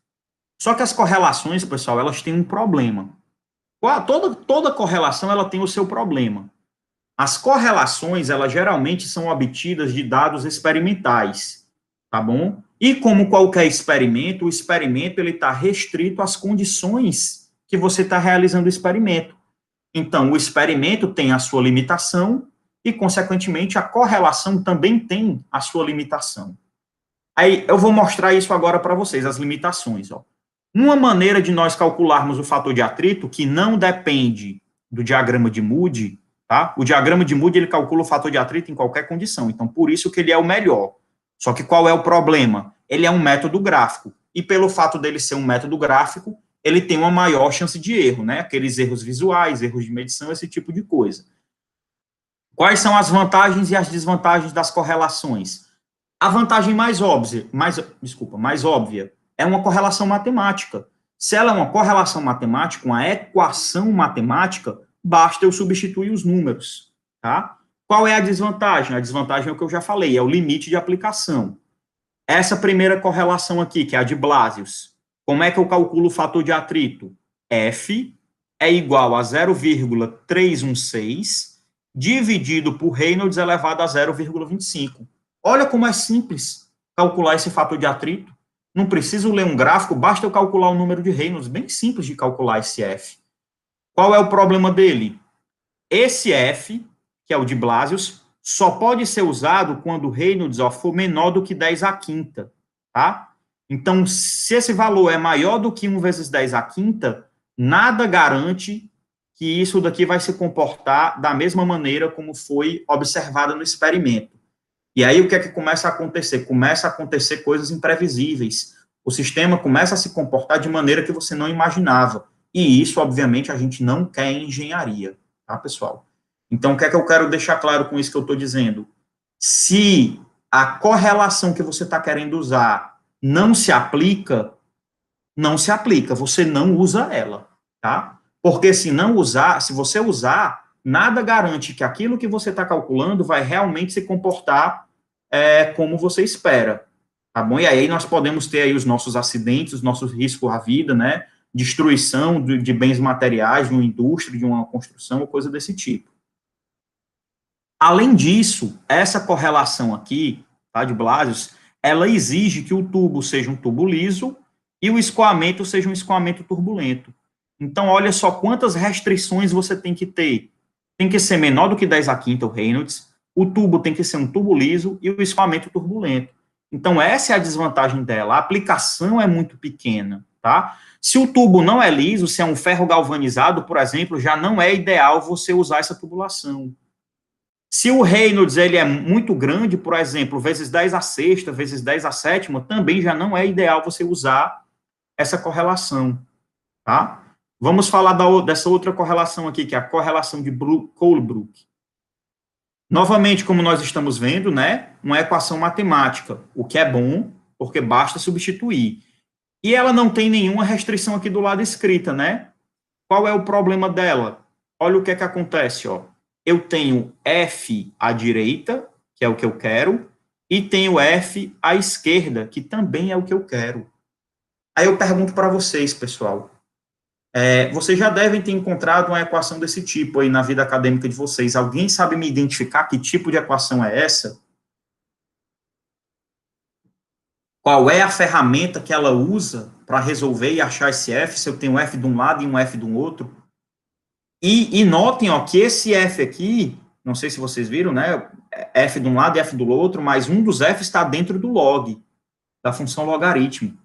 Só que as correlações, pessoal, elas têm um problema. Toda correlação ela tem o seu problema. As correlações, elas geralmente são obtidas de dados experimentais, tá bom? E como qualquer experimento, o experimento ele está restrito às condições que você está realizando o experimento. Então, o experimento tem a sua limitação e, consequentemente, a correlação também tem a sua limitação. Aí, eu vou mostrar isso agora para vocês, as limitações. Ó. Uma maneira de nós calcularmos o fator de atrito, que não depende do diagrama de Moody, tá? O diagrama de Moody, ele calcula o fator de atrito em qualquer condição, então, por isso que ele é o melhor. Só que qual é o problema? Ele é um método gráfico, e pelo fato dele ser um método gráfico, ele tem uma maior chance de erro, né? Aqueles erros visuais, erros de medição, esse tipo de coisa. Quais são as vantagens e as desvantagens das correlações? A vantagem mais óbvia é uma correlação matemática. Se ela é uma correlação matemática, uma equação matemática, basta eu substituir os números, tá? Qual é a desvantagem? A desvantagem é o que eu já falei, é o limite de aplicação. Essa primeira correlação aqui, que é a de Blasius, como é que eu calculo o fator de atrito? F é igual a 0,316 dividido por Reynolds elevado a 0,25. Olha como é simples calcular esse fator de atrito. Não preciso ler um gráfico, basta eu calcular o número de Reynolds, bem simples de calcular esse F. Qual é o problema dele? Esse F, que é o de Blasius, só pode ser usado quando o Reynolds for menor do que 10 à quinta, tá? Então, se esse valor é maior do que 1 vezes 10 à quinta, nada garante que isso daqui vai se comportar da mesma maneira como foi observado no experimento. E aí, o que é que começa a acontecer? Começa a acontecer coisas imprevisíveis. O sistema começa a se comportar de maneira que você não imaginava. E isso, obviamente, a gente não quer em engenharia, tá, pessoal? Então, o que é que eu quero deixar claro com isso que eu estou dizendo? Se a correlação que você está querendo usar não se aplica, não se aplica, você não usa ela, tá? Porque se não usar, se você usar, nada garante que aquilo que você está calculando vai realmente se comportar como você espera, tá bom? E aí nós podemos ter aí os nossos acidentes, os nossos riscos à vida, né? Destruição de bens materiais, de uma indústria, de uma construção, ou coisa desse tipo. Além disso, essa correlação aqui, tá, de Blasius, ela exige que o tubo seja um tubo liso e o escoamento seja um escoamento turbulento. Então, olha só quantas restrições você tem que ter. Tem que ser menor do que 10 a quinta, o Reynolds, o tubo tem que ser um tubo liso e o escoamento turbulento. Então, essa é a desvantagem dela. A aplicação é muito pequena, tá? Se o tubo não é liso, se é um ferro galvanizado, por exemplo, já não é ideal você usar essa tubulação. Se o Reynolds ele é muito grande, por exemplo, vezes 10 a sexta, vezes 10 a sétima, também já não é ideal você usar essa correlação, tá? Vamos falar dessa outra correlação aqui, que é a correlação de Colebrook. Novamente, como nós estamos vendo, né, uma equação matemática, o que é bom, porque basta substituir. E ela não tem nenhuma restrição aqui do lado escrita, né? Qual é o problema dela? Olha o que é que acontece, ó. Eu tenho F à direita, que é o que eu quero, e tenho F à esquerda, que também é o que eu quero. Aí eu pergunto para vocês, pessoal, vocês já devem ter encontrado uma equação desse tipo aí na vida acadêmica de vocês. Alguém sabe me identificar que tipo de equação é essa? Qual é a ferramenta que ela usa para resolver e achar esse F, se eu tenho um F de um lado e um F do outro? E notem, ó, que esse F aqui, não sei se vocês viram, né? F de um lado e F do outro, mas um dos F está dentro do log, da função logaritmo.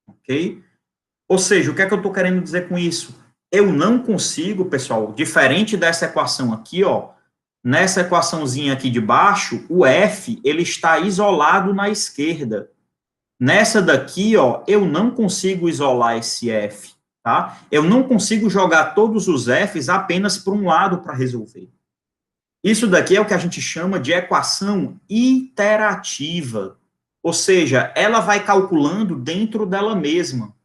Ok? Ou seja, o que é que eu estou querendo dizer com isso? Eu não consigo, pessoal, diferente dessa equação aqui, ó, nessa equaçãozinha aqui de baixo, o F, ele está isolado na esquerda. Nessa daqui, ó, eu não consigo isolar esse F, tá? Eu não consigo jogar todos os Fs apenas para um lado para resolver. Isso daqui é o que a gente chama de equação iterativa, ou seja, ela vai calculando dentro dela mesma,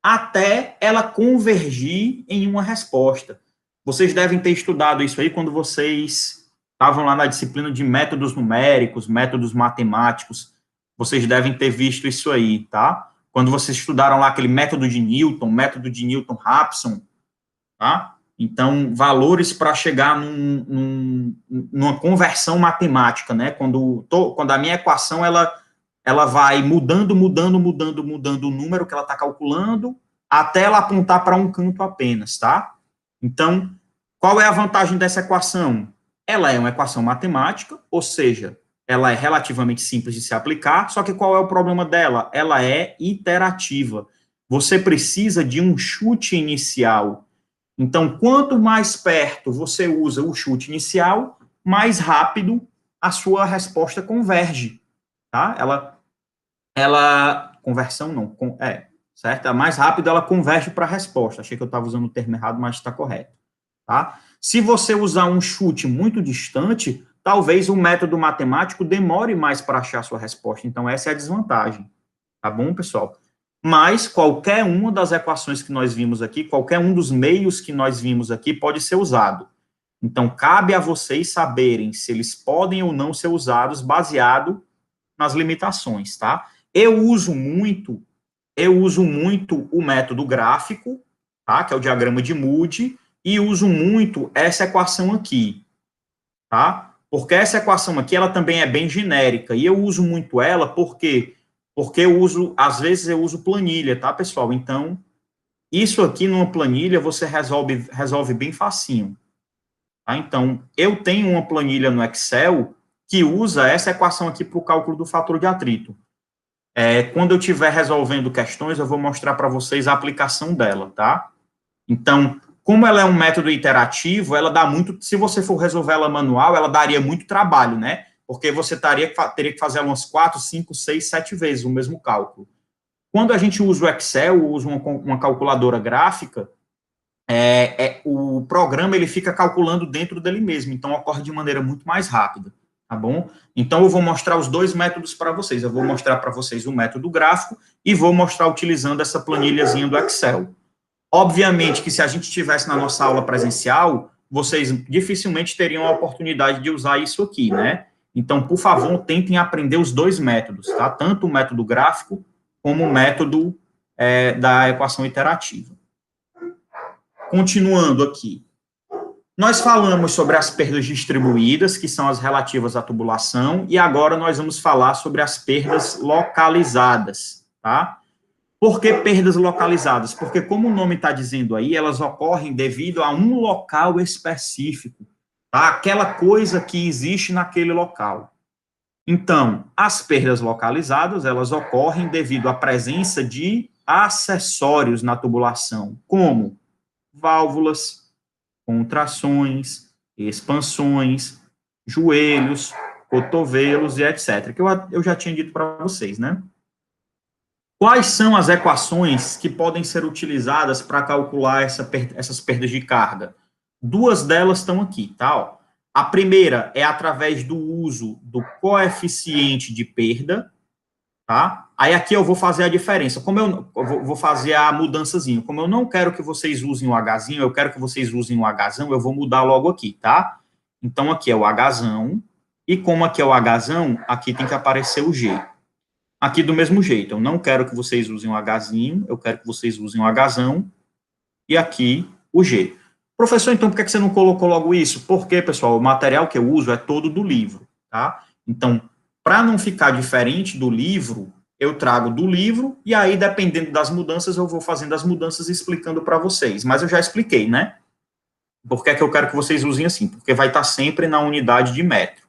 até ela convergir em uma resposta. Vocês devem ter estudado isso aí quando vocês estavam lá na disciplina de métodos numéricos, métodos matemáticos. Vocês devem ter visto isso aí, tá? Quando vocês estudaram lá aquele método de Newton-Raphson, tá? Então, valores para chegar numa conversão matemática, né? Quando a minha equação, ela vai mudando o número que ela está calculando, até ela apontar para um canto apenas, tá? Então, qual é a vantagem dessa equação? Ela é uma equação matemática, ou seja, ela é relativamente simples de se aplicar, só que qual é o problema dela? Ela é iterativa. Você precisa de um chute inicial. Então, quanto mais perto você usa o chute inicial, mais rápido a sua resposta converge, tá? Conversão não, certo? Mais rápido ela converge para a resposta. Achei que eu estava usando o termo errado, mas está correto, tá? Se você usar um chute muito distante, talvez o método matemático demore mais para achar a sua resposta. Então, essa é a desvantagem, tá bom, pessoal? Mas qualquer uma das equações que nós vimos aqui, qualquer um dos meios que nós vimos aqui pode ser usado. Então, cabe a vocês saberem se eles podem ou não ser usados baseado nas limitações, tá? Eu uso muito o método gráfico, tá? Que é o diagrama de Moody, e uso muito essa equação aqui, tá? Porque essa equação aqui, ela também é bem genérica, e eu uso muito ela porque porque eu uso, às vezes eu uso planilha, tá, pessoal? Então, isso aqui numa planilha você resolve bem facinho, tá? Então, eu tenho uma planilha no Excel que usa essa equação aqui para o cálculo do fator de atrito. Quando eu estiver resolvendo questões, eu vou mostrar para vocês a aplicação dela, tá? Então, como ela é um método iterativo, ela dá muito, se você for resolver ela manual, ela daria muito trabalho, né? Porque você teria que fazer umas 4, 5, 6, 7 vezes o mesmo cálculo. Quando a gente usa o Excel, usa uma calculadora gráfica, o programa ele fica calculando dentro dele mesmo, então ocorre de maneira muito mais rápida, tá bom? Então eu vou mostrar os dois métodos para vocês. Eu vou mostrar para vocês o método gráfico e vou mostrar utilizando essa planilhazinha do Excel. Obviamente que se a gente estivesse na nossa aula presencial, vocês dificilmente teriam a oportunidade de usar isso aqui, né? Então, por favor, tentem aprender os dois métodos, tá? Tanto o método gráfico como o método da equação iterativa. Continuando aqui. Nós falamos sobre as perdas distribuídas, que são as relativas à tubulação, e agora nós vamos falar sobre as perdas localizadas, tá? Por que perdas localizadas? Porque, como o nome está dizendo aí, elas ocorrem devido a um local específico, tá? Aquela coisa que existe naquele local. Então, as perdas localizadas, elas ocorrem devido à presença de acessórios na tubulação, como válvulas, contrações, expansões, joelhos, cotovelos e etc., que eu já tinha dito para vocês, né? Quais são as equações que podem ser utilizadas para calcular essas perdas de carga? Duas delas estão aqui, tá? Ó. A primeira é através do uso do coeficiente de perda, tá? Aí aqui eu vou fazer a diferença. Como eu vou fazer a mudançazinha. Como eu não quero que vocês usem o Hzinho, eu quero que vocês usem o Hzão, eu vou mudar logo aqui, tá? Então aqui é o Hzão, e como aqui é o Hzão, aqui tem que aparecer o G. Aqui do mesmo jeito, eu não quero que vocês usem o Hzinho, eu quero que vocês usem o Hzão, e aqui o G. Professor, então por que você não colocou logo isso? Porque, pessoal, o material que eu uso é todo do livro, tá? Então, para não ficar diferente do livro, eu trago do livro, e aí, dependendo das mudanças, eu vou fazendo as mudanças e explicando para vocês. Mas eu já expliquei, né? Por que é que eu quero que vocês usem assim? Porque vai estar sempre na unidade de metro,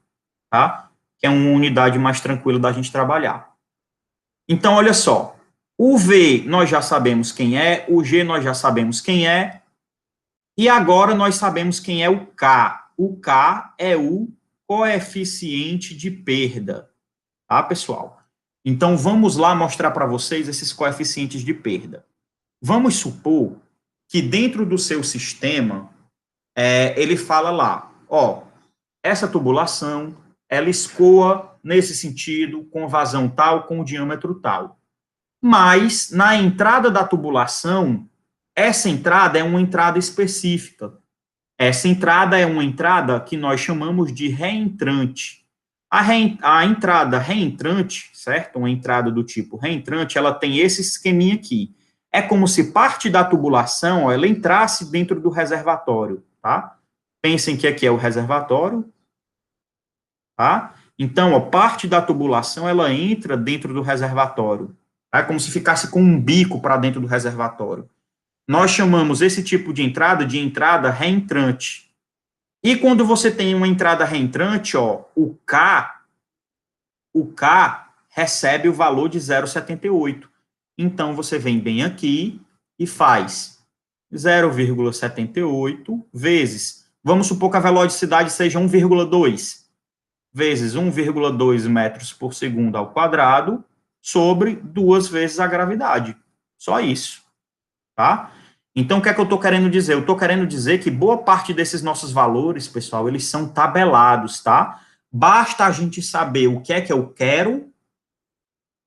tá? Que é uma unidade mais tranquila da gente trabalhar. Então, olha só, o V nós já sabemos quem é, o G nós já sabemos quem é, e agora nós sabemos quem é o K. O K é o coeficiente de perda, tá, pessoal? Então, vamos lá mostrar para vocês esses coeficientes de perda. Vamos supor que dentro do seu sistema, ele fala lá, ó, essa tubulação, ela escoa nesse sentido, com vazão tal, com o diâmetro tal. Mas, na entrada da tubulação, essa entrada é uma entrada específica. Essa entrada é uma entrada que nós chamamos de reentrante. A entrada reentrante, certo? Uma entrada do tipo reentrante, ela tem esse esqueminha aqui. É como se parte da tubulação, ó, ela entrasse dentro do reservatório, tá? Pensem que aqui é o reservatório, tá? Então, ó, parte da tubulação, ela entra dentro do reservatório. É como se ficasse com um bico para dentro do reservatório. Nós chamamos esse tipo de entrada reentrante. E quando você tem uma entrada reentrante, ó, o K recebe o valor de 0,78. Então, você vem bem aqui e faz 0,78 vezes, vamos supor que a velocidade seja 1,2, vezes 1,2 metros por segundo ao quadrado, sobre 2 vezes a gravidade. Só isso, tá? Então, o que é que eu estou querendo dizer? Eu estou querendo dizer que boa parte desses nossos valores, pessoal, eles são tabelados, tá? Basta a gente saber o que é que eu quero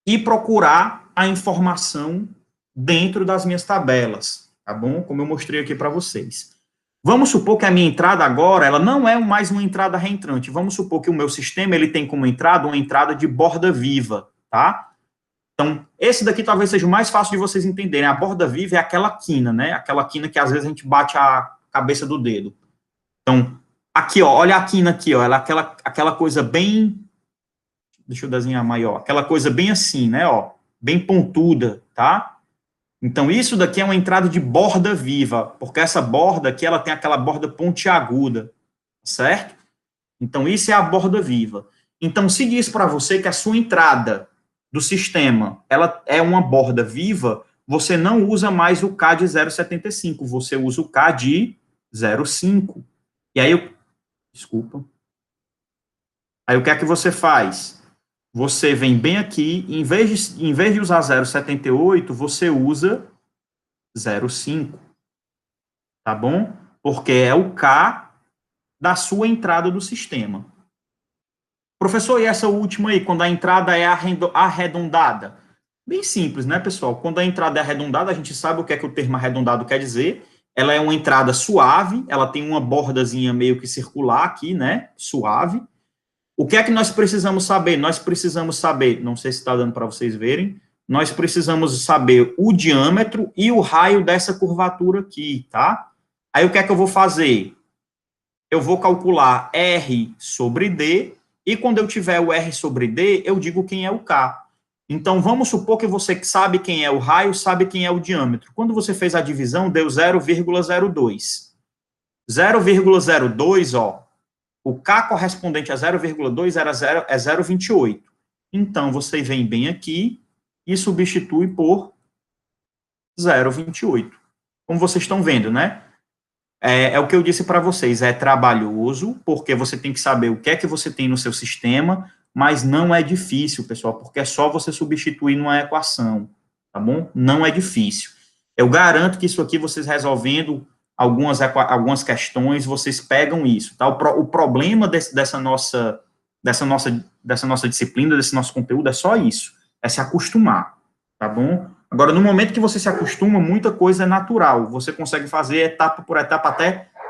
e procurar a informação dentro das minhas tabelas, tá bom? Como eu mostrei aqui para vocês. Vamos supor que a minha entrada agora, ela não é mais uma entrada reentrante. Vamos supor que o meu sistema, ele tem como entrada uma entrada de borda viva, tá? Então, esse daqui talvez seja o mais fácil de vocês entenderem. A borda viva é aquela quina, né? Aquela quina que às vezes a gente bate a cabeça do dedo. Então, aqui, ó, olha a quina aqui, ó, ela é aquela coisa bem deixa eu desenhar maior, aquela coisa bem assim, né, ó, bem pontuda, tá? Então, isso daqui é uma entrada de borda viva, porque essa borda aqui, ela tem aquela borda pontiaguda, certo? Então, isso é a borda viva. Então, se diz para você que a sua entrada do sistema, ela é uma borda viva, você não usa mais o K de 0,75, você usa o K de 0,5. E aí, desculpa. Aí, o que é que você faz? Você vem bem aqui, em vez de usar 0,78, você usa 0,5, tá bom? Porque é o K da sua entrada do sistema. Professor, e essa última aí, quando a entrada é arredondada? Bem simples, né, pessoal? Quando a entrada é arredondada, a gente sabe o que é que o termo arredondado quer dizer. Ela é uma entrada suave, ela tem uma bordazinha meio que circular aqui, né? Suave. O que é que nós precisamos saber? Nós precisamos saber, não sei se está dando para vocês verem, nós precisamos saber o diâmetro e o raio dessa curvatura aqui, tá? Aí o que é que eu vou fazer? Eu vou calcular R sobre D, e quando eu tiver o R sobre D, eu digo quem é o K. Então, vamos supor que você sabe quem é o raio, sabe quem é o diâmetro. Quando você fez a divisão, deu 0,02. 0,02, ó, o K correspondente a 0,2 é 0,28. Então, você vem bem aqui e substitui por 0,28. Como vocês estão vendo, né? É o que eu disse para vocês, é trabalhoso, porque você tem que saber o que é que você tem no seu sistema, mas não é difícil, pessoal, porque é só você substituir numa equação, tá bom? Não é difícil. Eu garanto que isso aqui, vocês resolvendo algumas questões, vocês pegam isso, tá? O problema dessa nossa disciplina, desse nosso conteúdo, é só isso, é se acostumar, tá bom? Agora, no momento que você se acostuma, muita coisa é natural, você consegue fazer etapa por etapa,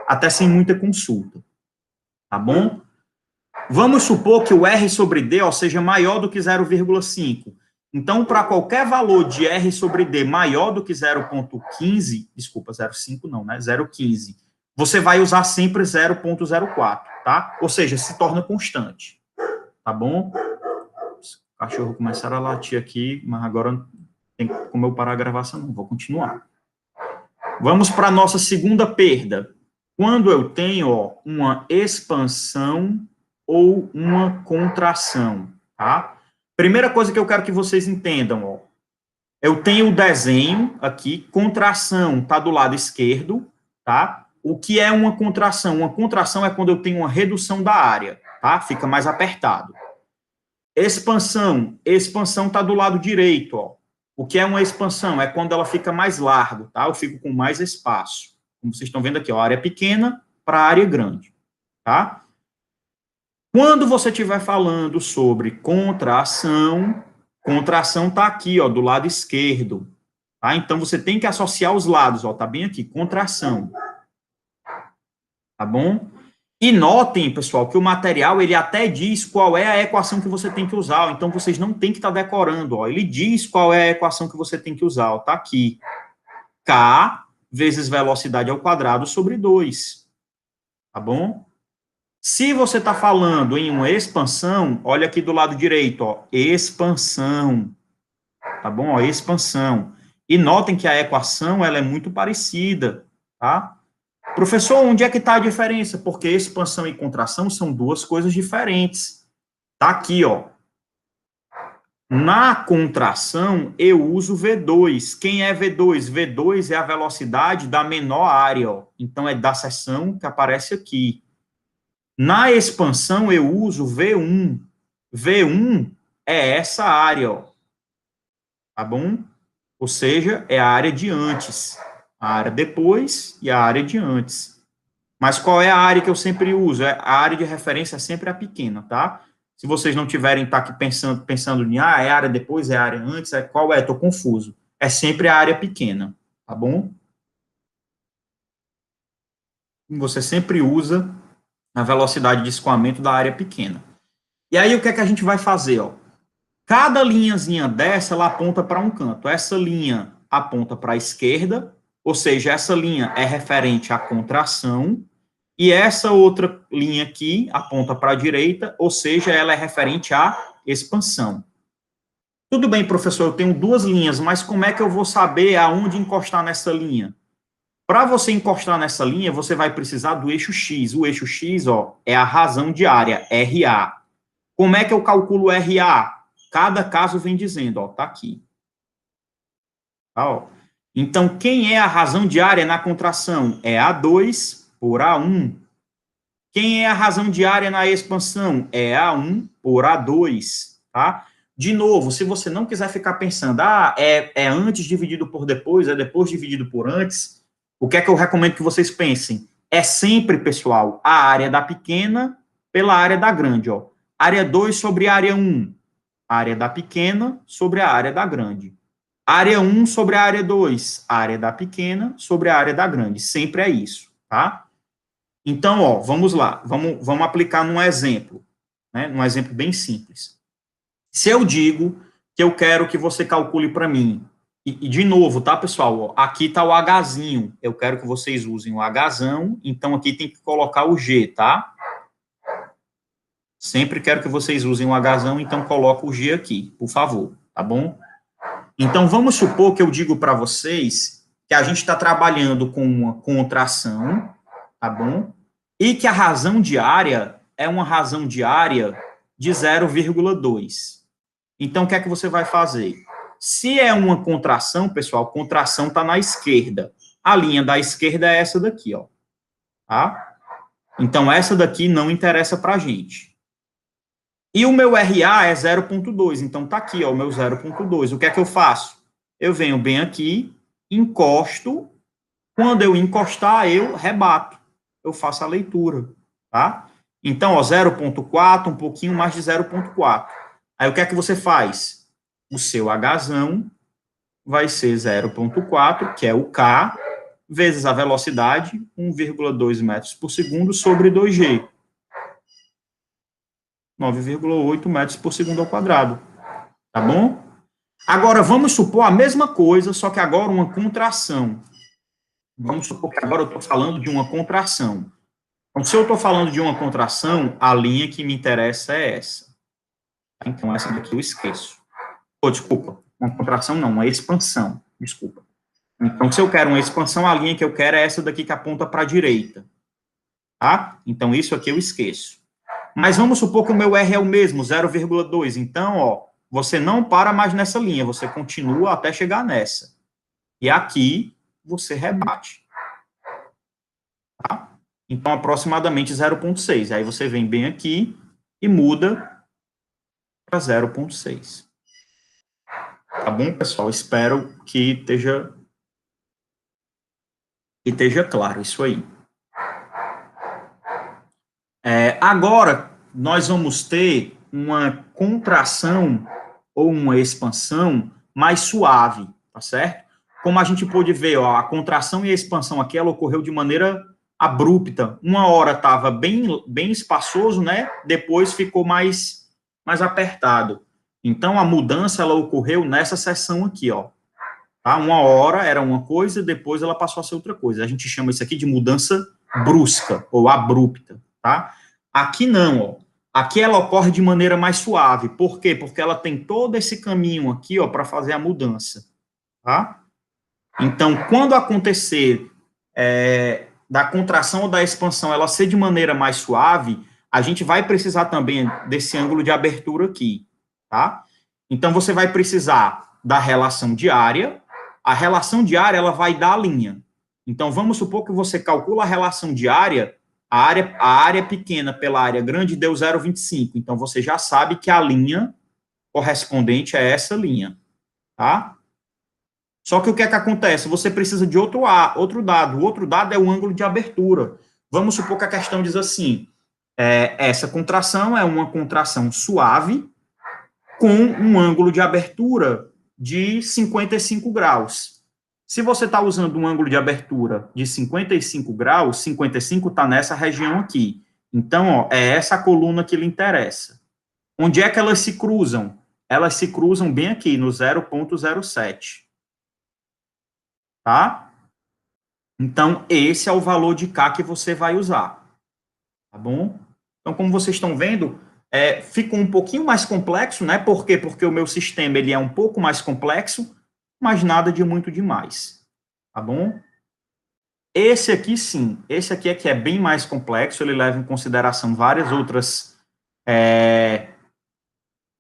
até sem muita consulta, tá bom? Vamos supor que o R sobre D, ó, seja maior do que 0,5. Então, para qualquer valor de R sobre D maior do que 0,15, desculpa, 0,5 não, né, 0,15, você vai usar sempre 0,04, tá? Ou seja, se torna constante, tá bom? O cachorro começaram a latir aqui, mas agora tem como eu parar a gravação, não, vou continuar. Vamos para a nossa segunda perda. Quando eu tenho, ó, uma expansão ou uma contração, tá? Primeira coisa que eu quero que vocês entendam, ó, eu tenho o desenho aqui, contração está do lado esquerdo, tá? O que é uma contração? Uma contração é quando eu tenho uma redução da área, tá? Fica mais apertado. Expansão está do lado direito, ó. O que é uma expansão? É quando ela fica mais larga, tá? Eu fico com mais espaço. Como vocês estão vendo aqui, ó, área pequena para área grande, tá? Quando você estiver falando sobre contração está aqui, ó, do lado esquerdo, tá? Então, você tem que associar os lados, ó, tá bem aqui, contração, tá bom? E notem, pessoal, que o material, ele até diz qual é a equação que você tem que usar, ó, então vocês não tem que estar decorando, ó, ele diz qual é a equação que você tem que usar, ó, tá aqui, K vezes velocidade ao quadrado sobre 2, tá bom? Se você está falando em uma expansão, olha aqui do lado direito, ó, expansão, tá bom? Ó, expansão. E notem que a equação, ela é muito parecida, tá? Professor, onde é que está a diferença? Porque expansão e contração são duas coisas diferentes. Tá aqui, ó. Na contração, eu uso V2. Quem é V2? V2 é a velocidade da menor área, ó. Então, é da seção que aparece aqui. Na expansão, eu uso V1. V1 é essa área, ó. Tá bom? Ou seja, é a área de antes. A área depois e a área de antes. Mas qual é a área que eu sempre uso? A área de referência é sempre a pequena, tá? Se vocês não tiverem tá aqui pensando em, é a área depois, é a área antes, qual é? Estou confuso. É sempre a área pequena, tá bom? Você sempre usa a velocidade de escoamento da área pequena. E aí, o que é que a gente vai fazer, ó? Cada linhazinha dessa, ela aponta para um canto. Essa linha aponta para a esquerda, ou seja, essa linha é referente à contração, e essa outra linha aqui aponta para a direita, ou seja, ela é referente à expansão. Tudo bem, professor, eu tenho duas linhas, mas como é que eu vou saber aonde encostar nessa linha? Para você encostar nessa linha, você vai precisar do eixo X. O eixo X, ó, é a razão de área, RA. Como é que eu calculo RA? Cada caso vem dizendo, ó, tá aqui. Tá, ó. Então, quem é a razão de área na contração? É A2 por A1. Quem é a razão de área na expansão? É A1 por A2, tá? De novo, se você não quiser ficar pensando, é antes dividido por depois, é depois dividido por antes, o que é que eu recomendo que vocês pensem? É sempre, pessoal, a área da pequena pela área da grande, ó. Área 2 sobre área 1. Área da pequena sobre a área da grande. Área 1 sobre a área 2. Área da pequena sobre a área da grande. Sempre é isso, tá? Então, ó, vamos lá. Vamos aplicar num exemplo, né? Num exemplo bem simples. Se eu digo que eu quero que você calcule para mim, e de novo, tá, pessoal? Ó, aqui está o Hzinho. Eu quero que vocês usem o Hzão, então aqui tem que colocar o G, tá? Sempre quero que vocês usem o Hzão, então coloca o G aqui, por favor, tá bom? Então, vamos supor que eu digo para vocês que a gente está trabalhando com uma contração, tá bom? E que a razão diária é uma razão diária de 0,2. Então, o que é que você vai fazer? Se é uma contração, pessoal, contração está na esquerda. A linha da esquerda é essa daqui, ó. Tá? Então, essa daqui não interessa para a gente. E o meu RA é 0,2, então tá aqui, ó, o meu 0,2. O que é que eu faço? Eu venho bem aqui, encosto, quando eu encostar, eu rebato, eu faço a leitura, tá? Então, ó, 0,4, um pouquinho mais de 0,4. Aí o que é que você faz? O seu Hzão vai ser 0,4, que é o K, vezes a velocidade, 1,2 metros por segundo, sobre 2G. 9,8 metros por segundo ao quadrado. Tá bom? Agora, vamos supor a mesma coisa, só que agora uma contração. Vamos supor que agora eu estou falando de uma contração. Então, se eu estou falando de uma contração, a linha que me interessa é essa. Então, essa daqui eu esqueço. Oh, desculpa, uma contração não, uma expansão. Desculpa. Então, se eu quero uma expansão, a linha que eu quero é essa daqui que aponta para a direita. Tá? Então, isso aqui eu esqueço. Mas vamos supor que o meu R é o mesmo, 0,2. Então, ó, você não para mais nessa linha, você continua até chegar nessa. E aqui, você rebate. Tá? Então, aproximadamente 0,6. Aí você vem bem aqui e muda para 0,6. Tá bom, pessoal? Espero que esteja claro isso aí. Agora, nós vamos ter uma contração ou uma expansão mais suave, tá certo? Como a gente pôde ver, ó, a contração e a expansão aqui, ela ocorreu de maneira abrupta. Uma hora estava bem espaçoso, né? Depois ficou mais apertado. Então, a mudança, ela ocorreu nessa seção aqui, ó. Tá? Uma hora era uma coisa, depois ela passou a ser outra coisa. A gente chama isso aqui de mudança brusca ou abrupta, tá? Aqui não, ó. Aqui ela ocorre de maneira mais suave. Por quê? Porque ela tem todo esse caminho aqui, ó, para fazer a mudança, tá? Então, quando acontecer da contração ou da expansão, ela ser de maneira mais suave, a gente vai precisar também desse ângulo de abertura aqui, tá? Então, você vai precisar da relação diária. A relação diária, ela vai dar a linha. Então, vamos supor que você calcula a relação diária, a área pequena pela área grande deu 0,25. Então, você já sabe que a linha correspondente é essa linha, tá? Só que o que é que acontece? Você precisa de outro dado. O outro dado é o ângulo de abertura. Vamos supor que a questão diz assim, essa contração é uma contração suave com um ângulo de abertura de 55 graus. Se você está usando um ângulo de abertura de 55 graus, 55 está nessa região aqui. Então, ó, é essa coluna que lhe interessa. Onde é que elas se cruzam? Elas se cruzam bem aqui, no 0,07. Tá? Então, esse é o valor de K que você vai usar. Tá bom? Então, como vocês estão vendo, ficou um pouquinho mais complexo, né? Por quê? Porque o meu sistema ele é um pouco mais complexo, mas nada de muito demais, tá bom? Esse aqui, sim, esse aqui é que é bem mais complexo, ele leva em consideração várias outras,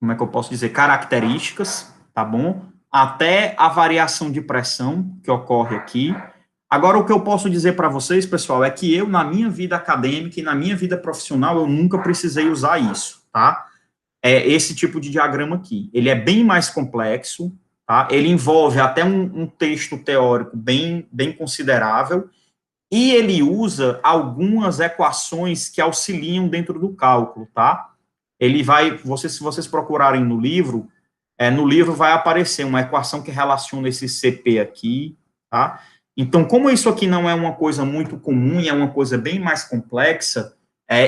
como é que eu posso dizer, características, tá bom? Até a variação de pressão que ocorre aqui. Agora, o que eu posso dizer para vocês, pessoal, é que eu, na minha vida acadêmica e na minha vida profissional, eu nunca precisei usar isso, tá? Esse tipo de diagrama aqui. Ele é bem mais complexo, tá? Ele envolve até um texto teórico bem considerável, e ele usa algumas equações que auxiliam dentro do cálculo, tá? Ele vai, se vocês procurarem no livro vai aparecer uma equação que relaciona esse CP aqui, tá? Então, como isso aqui não é uma coisa muito comum e é uma coisa bem mais complexa,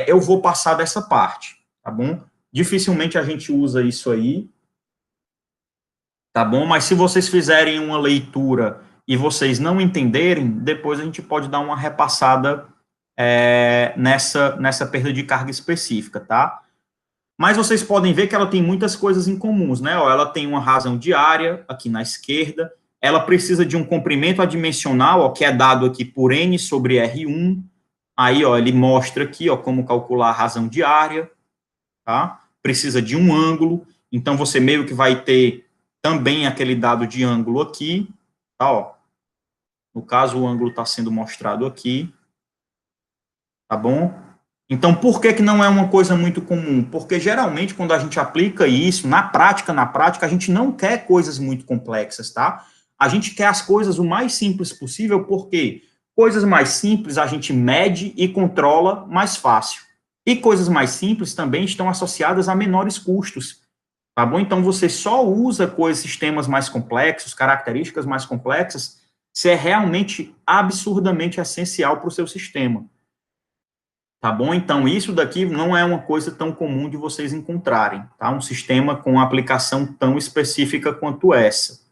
eu vou passar dessa parte, tá bom? Dificilmente a gente usa isso aí, tá bom? Mas se vocês fizerem uma leitura e vocês não entenderem, depois a gente pode dar uma repassada nessa perda de carga específica, tá? Mas vocês podem ver que ela tem muitas coisas em comuns, né? Ó, ela tem uma razão diária aqui na esquerda, ela precisa de um comprimento adimensional, ó, que é dado aqui por N sobre R1. Aí, ó, ele mostra aqui, ó, como calcular a razão diária, tá? Precisa de um ângulo, então você meio que vai ter também aquele dado de ângulo aqui, tá? Ó. No caso, o ângulo está sendo mostrado aqui, tá bom? Então, por que não é uma coisa muito comum? Porque, geralmente, quando a gente aplica isso, na prática, a gente não quer coisas muito complexas, tá? A gente quer as coisas o mais simples possível, porque coisas mais simples a gente mede e controla mais fácil. E coisas mais simples também estão associadas a menores custos, tá bom? Então, você só usa sistemas mais complexos, características mais complexas, se é realmente absurdamente essencial para o seu sistema. Tá bom? Então, isso daqui não é uma coisa tão comum de vocês encontrarem, tá? Um sistema com aplicação tão específica quanto essa.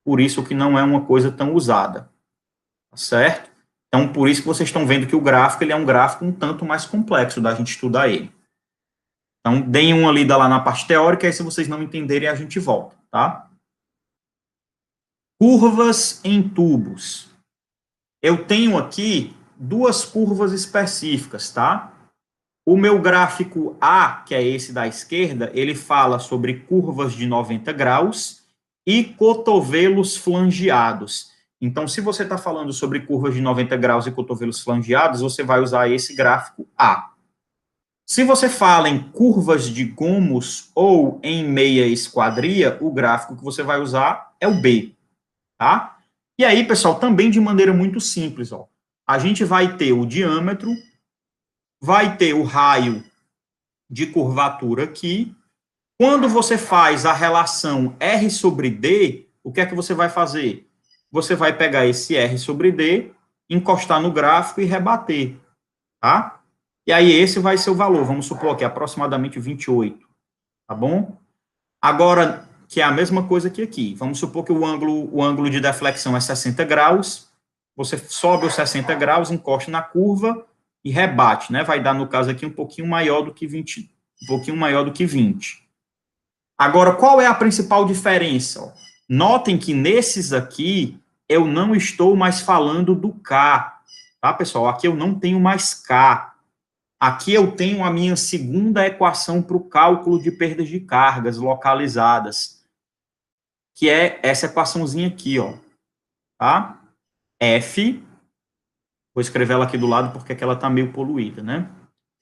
Por isso que não é uma coisa tão usada, tá certo? Então, por isso que vocês estão vendo que o gráfico, ele é um gráfico um tanto mais complexo da gente estudar ele. Então, deem uma lida lá na parte teórica, e se vocês não entenderem, a gente volta, tá? Curvas em tubos. Eu tenho aqui duas curvas específicas, tá? O meu gráfico A, que é esse da esquerda, ele fala sobre curvas de 90 graus e cotovelos flangeados. Então, se você está falando sobre curvas de 90 graus e cotovelos flangeados, você vai usar esse gráfico A. Se você fala em curvas de gomos ou em meia esquadria, o gráfico que você vai usar é o B, tá? E aí, pessoal, também de maneira muito simples, ó. A gente vai ter o diâmetro, vai ter o raio de curvatura aqui. Quando você faz a relação R sobre D, o que é que você vai fazer? Você vai pegar esse R sobre D, encostar no gráfico e rebater, tá? E aí esse vai ser o valor, vamos supor que é aproximadamente 28, tá bom? Agora, que é a mesma coisa que aqui, vamos supor que o ângulo de deflexão é 60 graus, você sobe os 60 graus, encosta na curva e rebate, né? Vai dar, no caso aqui, um pouquinho maior do que 20, um pouquinho maior do que 20. Agora, qual é a principal diferença? Notem que nesses aqui, eu não estou mais falando do K, tá, pessoal? Aqui eu não tenho mais K. Aqui eu tenho a minha segunda equação para o cálculo de perdas de cargas localizadas, que é essa equaçãozinha aqui, ó, tá? F, vou escrever ela aqui do lado porque aqui ela está meio poluída, né?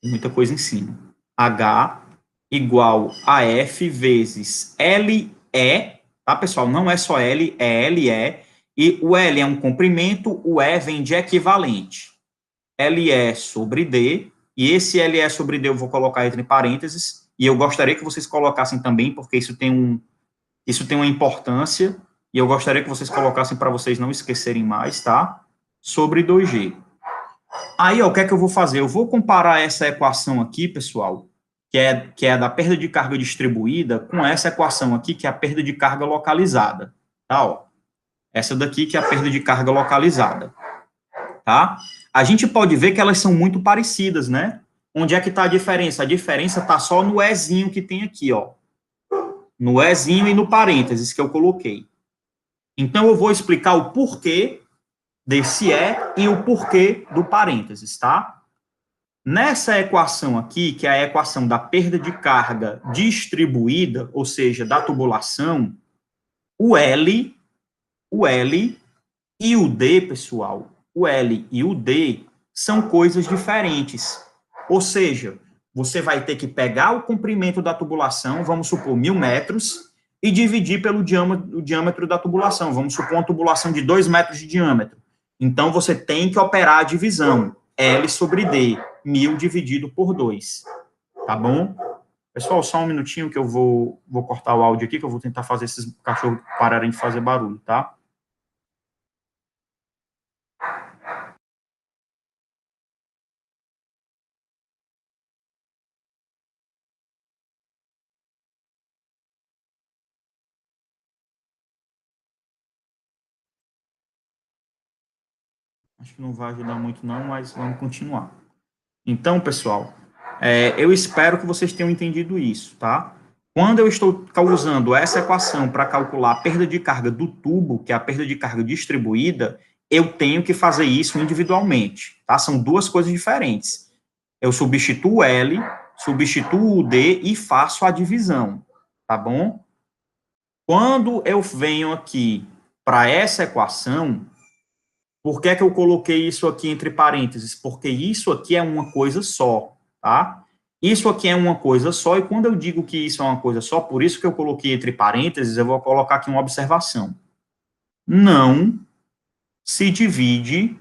Tem muita coisa em cima. H igual a F vezes LE, tá, pessoal? Não é só L, é LE, e o L é um comprimento, o E vem de equivalente. LE sobre D, e esse LE sobre D eu vou colocar entre parênteses, e eu gostaria que vocês colocassem também, porque isso tem uma importância, e eu gostaria que vocês colocassem para vocês não esquecerem mais, tá? Sobre 2G. Aí, ó, o que é que eu vou fazer? Eu vou comparar essa equação aqui, pessoal, que é da perda de carga distribuída, com essa equação aqui, que é a perda de carga localizada, tá? Ó, essa daqui que é a perda de carga localizada, tá? A gente pode ver que elas são muito parecidas, né? Onde é que está a diferença? A diferença está só no Ezinho que tem aqui, ó. No Ezinho e no parênteses que eu coloquei. Então, eu vou explicar o porquê desse e o porquê do parênteses, tá? Nessa equação aqui, que é a equação da perda de carga distribuída, ou seja, da tubulação, o L e o D, pessoal, o L e o D são coisas diferentes. Ou seja, você vai ter que pegar o comprimento da tubulação, vamos supor 1.000 metros, e dividir pelo diâmetro da tubulação. Vamos supor uma tubulação de 2 metros de diâmetro. Então, você tem que operar a divisão. L sobre D, 1.000 dividido por 2. Tá bom? Pessoal, só um minutinho que eu vou cortar o áudio aqui, que eu vou tentar fazer esses cachorros pararem de fazer barulho, tá? Acho que não vai ajudar muito não, mas vamos continuar. Então, pessoal, eu espero que vocês tenham entendido isso, tá? Quando eu estou usando essa equação para calcular a perda de carga do tubo, que é a perda de carga distribuída, eu tenho que fazer isso individualmente, tá? São duas coisas diferentes. Eu substituo o L, substituo o D e faço a divisão, tá bom? Quando eu venho aqui para essa equação, por que é que eu coloquei isso aqui entre parênteses? Porque isso aqui é uma coisa só, tá? Isso aqui é uma coisa só, e quando eu digo que isso é uma coisa só, por isso que eu coloquei entre parênteses, eu vou colocar aqui uma observação. Não se divide,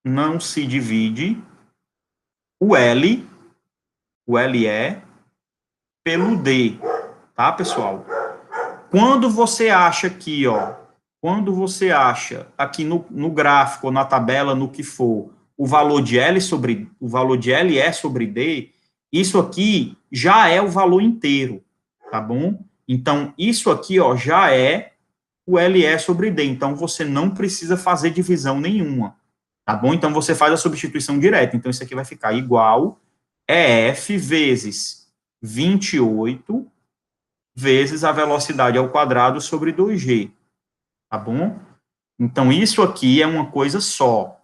não se divide o LE, pelo D, tá, pessoal? Quando você acha aqui, ó, quando você acha aqui no gráfico, ou na tabela, no que for, o valor de LE sobre D, isso aqui já é o valor inteiro, tá bom? Então, isso aqui, ó, já é o LE sobre D. Então, você não precisa fazer divisão nenhuma, tá bom? Então, você faz a substituição direta. Então, isso aqui vai ficar igual EF vezes 28 vezes a velocidade ao quadrado sobre 2G, tá bom? Então, isso aqui é uma coisa só,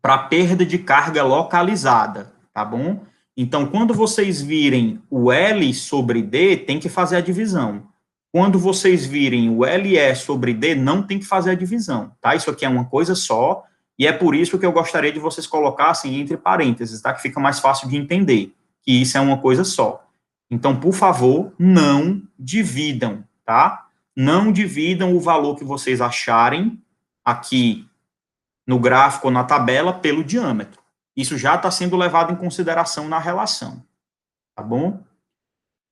para perda de carga localizada, tá bom? Então, quando vocês virem o L sobre D, tem que fazer a divisão. Quando vocês virem o LE sobre D, não tem que fazer a divisão, tá? Isso aqui é uma coisa só, e é por isso que eu gostaria de vocês colocassem entre parênteses, tá? Que fica mais fácil de entender, que isso é uma coisa só. Então, por favor, não dividam, tá? Não dividam o valor que vocês acharem aqui no gráfico ou na tabela pelo diâmetro. Isso já está sendo levado em consideração na relação, tá bom?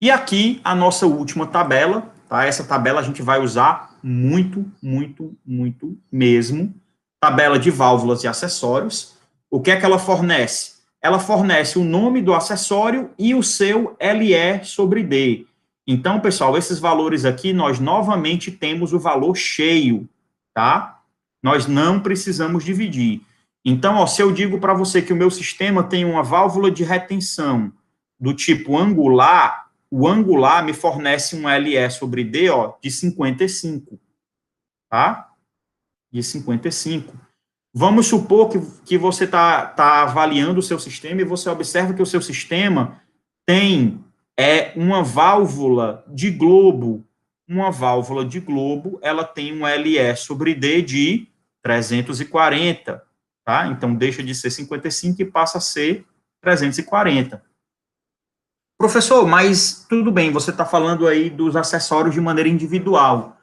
E aqui a nossa última tabela, tá? Essa tabela a gente vai usar muito, muito, muito mesmo. Tabela de válvulas e acessórios. O que é que ela fornece? Ela fornece o nome do acessório e o seu LE sobre D. Então, pessoal, esses valores aqui, nós novamente temos o valor cheio, tá? Nós não precisamos dividir. Então, ó, se eu digo para você que o meu sistema tem uma válvula de retenção do tipo angular, o angular me fornece um LE sobre D, ó, de 55, tá? De 55. Vamos supor que você tá avaliando o seu sistema e você observa que o seu sistema tem uma válvula de globo. Uma válvula de globo, ela tem um LE sobre D de 340, tá? Então, deixa de ser 55 e passa a ser 340. Professor, mas tudo bem, você está falando aí dos acessórios de maneira individual.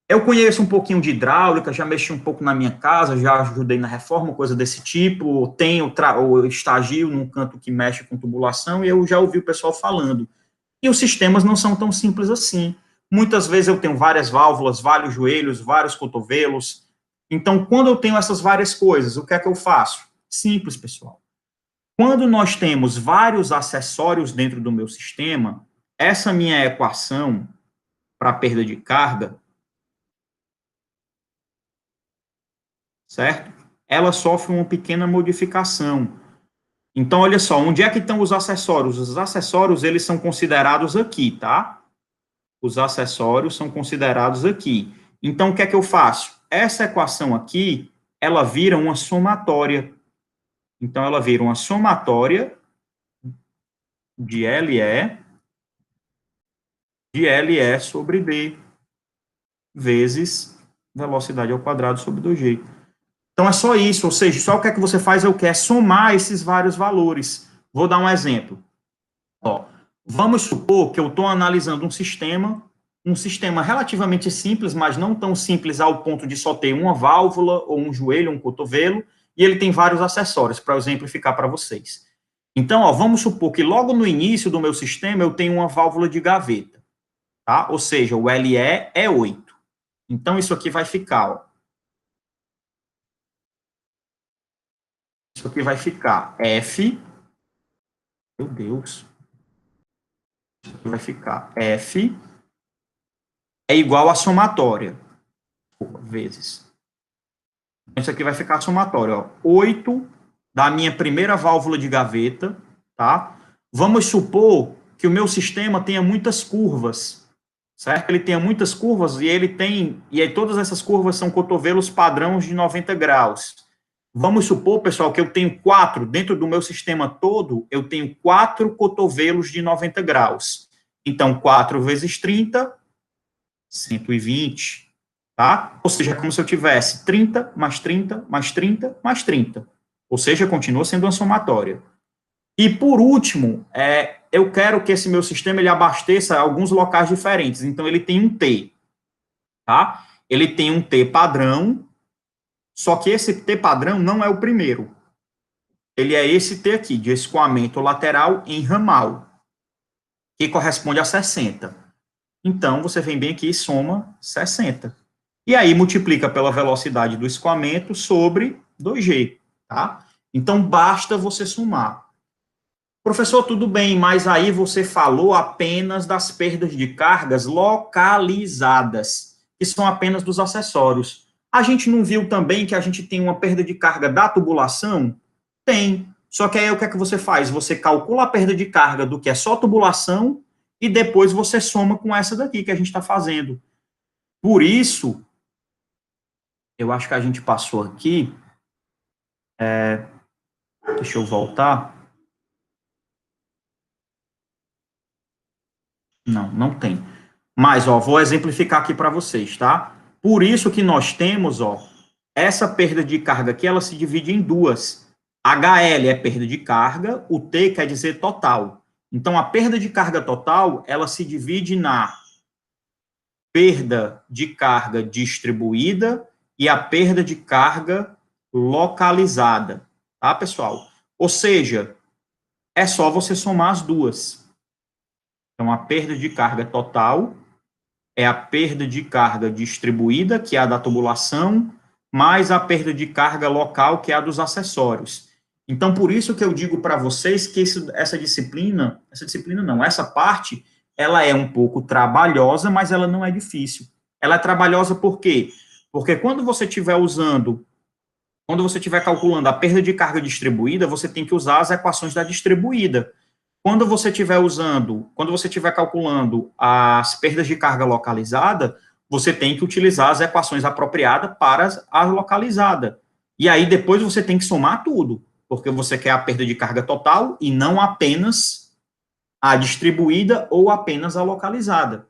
Eu conheço um pouquinho de hidráulica, já mexi um pouco na minha casa, já ajudei na reforma, coisa desse tipo, tenho ou estagio num canto que mexe com tubulação e eu já ouvi o pessoal falando. E os sistemas não são tão simples assim. Muitas vezes eu tenho várias válvulas, vários joelhos, vários cotovelos. Então, quando eu tenho essas várias coisas, o que é que eu faço? Simples, pessoal. Quando nós temos vários acessórios dentro do meu sistema, essa minha equação para perda de carga, certo? ela sofre uma pequena modificação. Então, olha só, onde é que estão os acessórios? Os acessórios, eles são considerados aqui, tá? Os acessórios são considerados aqui. Então, o que é que eu faço? Essa equação aqui, ela vira uma somatória. Então, ela vira uma somatória de LE sobre D, vezes velocidade ao quadrado sobre 2G. Então, é só isso, ou seja, só o que é que você faz é o que? É somar esses vários valores. Vou dar um exemplo. Ó, vamos supor que eu estou analisando um sistema relativamente simples, mas não tão simples ao ponto de só ter uma válvula, ou um joelho, um cotovelo, e ele tem vários acessórios, para exemplificar para vocês. Então, ó, vamos supor que logo no início do meu sistema eu tenho uma válvula de gaveta, tá? Ou seja, o LE é 8. Então, isso aqui vai ficar, ó. Isso aqui vai ficar F, meu Deus, isso aqui vai ficar F é igual a somatória, vezes. Isso aqui vai ficar a somatória, ó. 8 da minha primeira válvula de gaveta, tá? Vamos supor que o meu sistema tenha muitas curvas, certo? Ele tenha muitas curvas e aí todas essas curvas são cotovelos padrões de 90 graus. Vamos supor, pessoal, que eu tenho 4, dentro do meu sistema todo, eu tenho 4 cotovelos de 90 graus. Então, 4 vezes 30, 120, tá? Ou seja, é como se eu tivesse 30, mais 30, mais 30, mais 30. Ou seja, continua sendo uma somatória. E, por último, eu quero que esse meu sistema ele abasteça alguns locais diferentes. Então, ele tem um T, tá? Ele tem um T padrão, só que esse T padrão não é o primeiro. Ele é esse T aqui, de escoamento lateral em ramal, que corresponde a 60. Então, você vem bem aqui e soma 60. E aí, multiplica pela velocidade do escoamento sobre 2G, tá? Então, basta você somar. Professor, tudo bem, mas aí você falou apenas das perdas de cargas localizadas, que são apenas dos acessórios. A gente não viu também que a gente tem uma perda de carga da tubulação? Tem. Só que aí o que é que você faz? Você calcula a perda de carga do que é só tubulação e depois você soma com essa daqui que a gente está fazendo. Por isso, eu acho que a gente passou aqui. Deixa eu voltar. Não, não tem. Mas, ó, vou exemplificar aqui para vocês, tá? Por isso que nós temos, ó, essa perda de carga aqui, ela se divide em duas. HL é perda de carga, o T quer dizer total. Então, a perda de carga total, ela se divide na perda de carga distribuída e a perda de carga localizada, tá, pessoal? Ou seja, é só você somar as duas. Então, a perda de carga total é a perda de carga distribuída, que é a da tubulação, mais a perda de carga local, que é a dos acessórios. Então, por isso que eu digo para vocês que essa parte, ela é um pouco trabalhosa, mas ela não é difícil. Ela é trabalhosa por quê? Porque quando você estiver calculando a perda de carga distribuída, você tem que usar as equações da distribuída. Quando você estiver calculando as perdas de carga localizada, você tem que utilizar as equações apropriadas para a localizada. E aí depois você tem que somar tudo, porque você quer a perda de carga total e não apenas a distribuída ou apenas a localizada,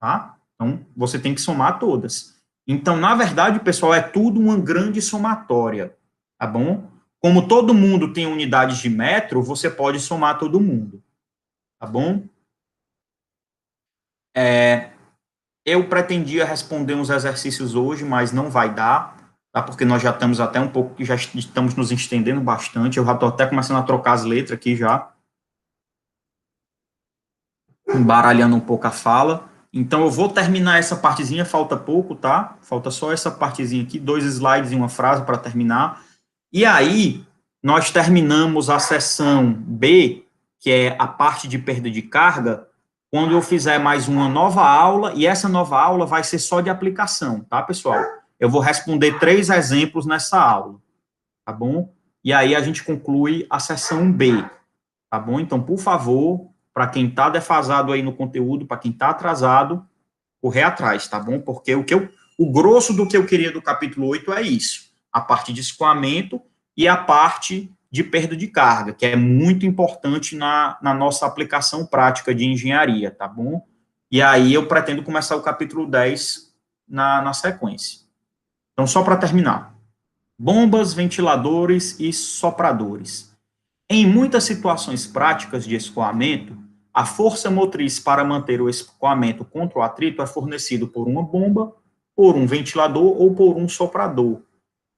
tá? Então, você tem que somar todas. Então, na verdade, pessoal, é tudo uma grande somatória, tá bom? Como todo mundo tem unidades de metro, você pode somar todo mundo, tá bom? Eu pretendia responder uns exercícios hoje, mas não vai dar, tá? Porque nós já estamos até um pouco, já estamos nos estendendo bastante, eu já estou até começando a trocar as letras aqui já, embaralhando um pouco a fala. Então, eu vou terminar essa partezinha, falta pouco, tá? Falta só essa partezinha aqui, 2 slides e uma frase para terminar. E aí, nós terminamos a seção B, que é a parte de perda de carga, quando eu fizer mais uma nova aula, e essa nova aula vai ser só de aplicação, tá, pessoal? Eu vou responder 3 exemplos nessa aula, tá bom? E aí a gente conclui a seção B, tá bom? Então, por favor, para quem está defasado aí no conteúdo, para quem está atrasado, correr atrás, tá bom? Porque o grosso do que eu queria do capítulo 8 é isso, a parte de escoamento e a parte de perda de carga, que é muito importante na nossa aplicação prática de engenharia, tá bom? E aí eu pretendo começar o capítulo 10 na sequência. Então, só para terminar, bombas, ventiladores e sopradores. Em muitas situações práticas de escoamento, a força motriz para manter o escoamento contra o atrito é fornecido por uma bomba, por um ventilador ou por um soprador,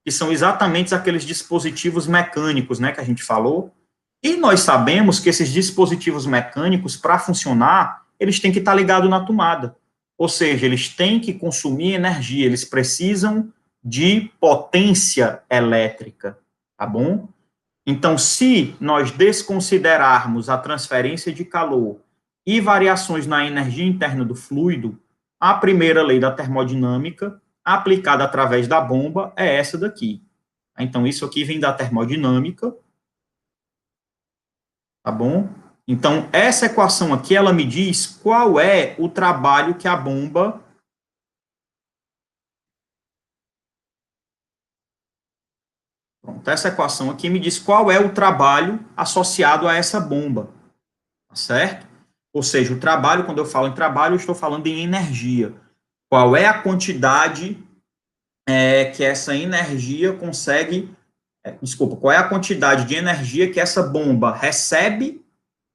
que são exatamente aqueles dispositivos mecânicos, né, que a gente falou. E nós sabemos que esses dispositivos mecânicos, para funcionar, eles têm que estar ligados na tomada. Ou seja, eles têm que consumir energia, eles precisam de potência elétrica, tá bom? Então, se nós desconsiderarmos a transferência de calor e variações na energia interna do fluido, a primeira lei da termodinâmica, aplicada através da bomba, é essa daqui. Então, isso aqui vem da termodinâmica, tá bom? Então, essa equação aqui, ela me diz qual é o trabalho que a bomba... Pronto, essa equação aqui me diz qual é o trabalho associado a essa bomba, tá certo? Ou seja, o trabalho, quando eu falo em trabalho, eu estou falando em energia. Qual é a quantidade que essa energia consegue... desculpa, qual é a quantidade de energia que essa bomba recebe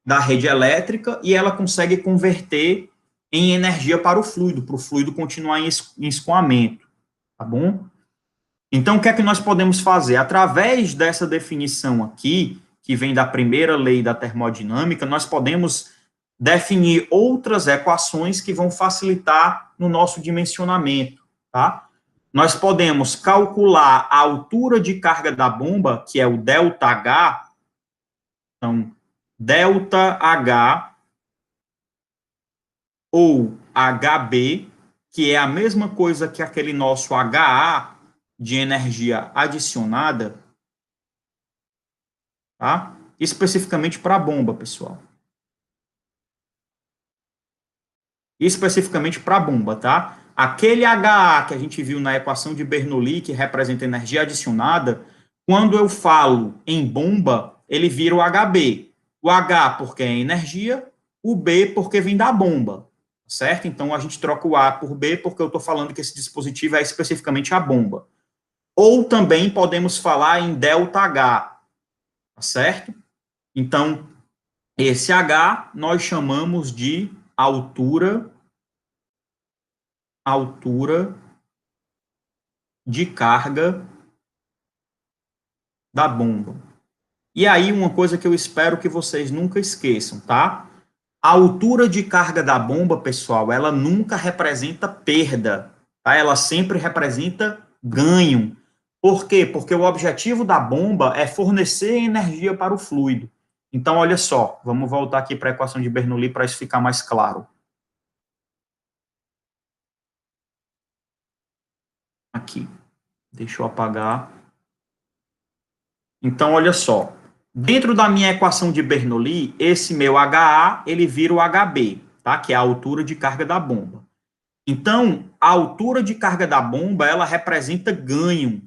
da rede elétrica e ela consegue converter em energia para o fluido continuar em escoamento, tá bom? Então, o que é que nós podemos fazer? Através dessa definição aqui, que vem da primeira lei da termodinâmica, nós podemos definir outras equações que vão facilitar no nosso dimensionamento, tá? Nós podemos calcular a altura de carga da bomba, que é o ΔH, então, ΔH ou HB, que é a mesma coisa que aquele nosso HA de energia adicionada, tá? Especificamente para a bomba, pessoal. Especificamente para a bomba, tá? Aquele HA que a gente viu na equação de Bernoulli, que representa energia adicionada, quando eu falo em bomba, ele vira o HB. O H porque é energia, o B porque vem da bomba, certo? Então, a gente troca o A por B porque eu estou falando que esse dispositivo é especificamente a bomba. Ou também podemos falar em ΔH, tá certo? Então, esse H nós chamamos de altura de carga da bomba. E aí, uma coisa que eu espero que vocês nunca esqueçam, tá? A altura de carga da bomba, pessoal, ela nunca representa perda, tá? Ela sempre representa ganho. Por quê? Porque o objetivo da bomba é fornecer energia para o fluido. Então, olha só, vamos voltar aqui para a equação de Bernoulli para isso ficar mais claro. Aqui, deixa eu apagar. Então, olha só, dentro da minha equação de Bernoulli, esse meu HA, ele vira o HB, tá? Que é a altura de carga da bomba. Então, a altura de carga da bomba, ela representa ganho,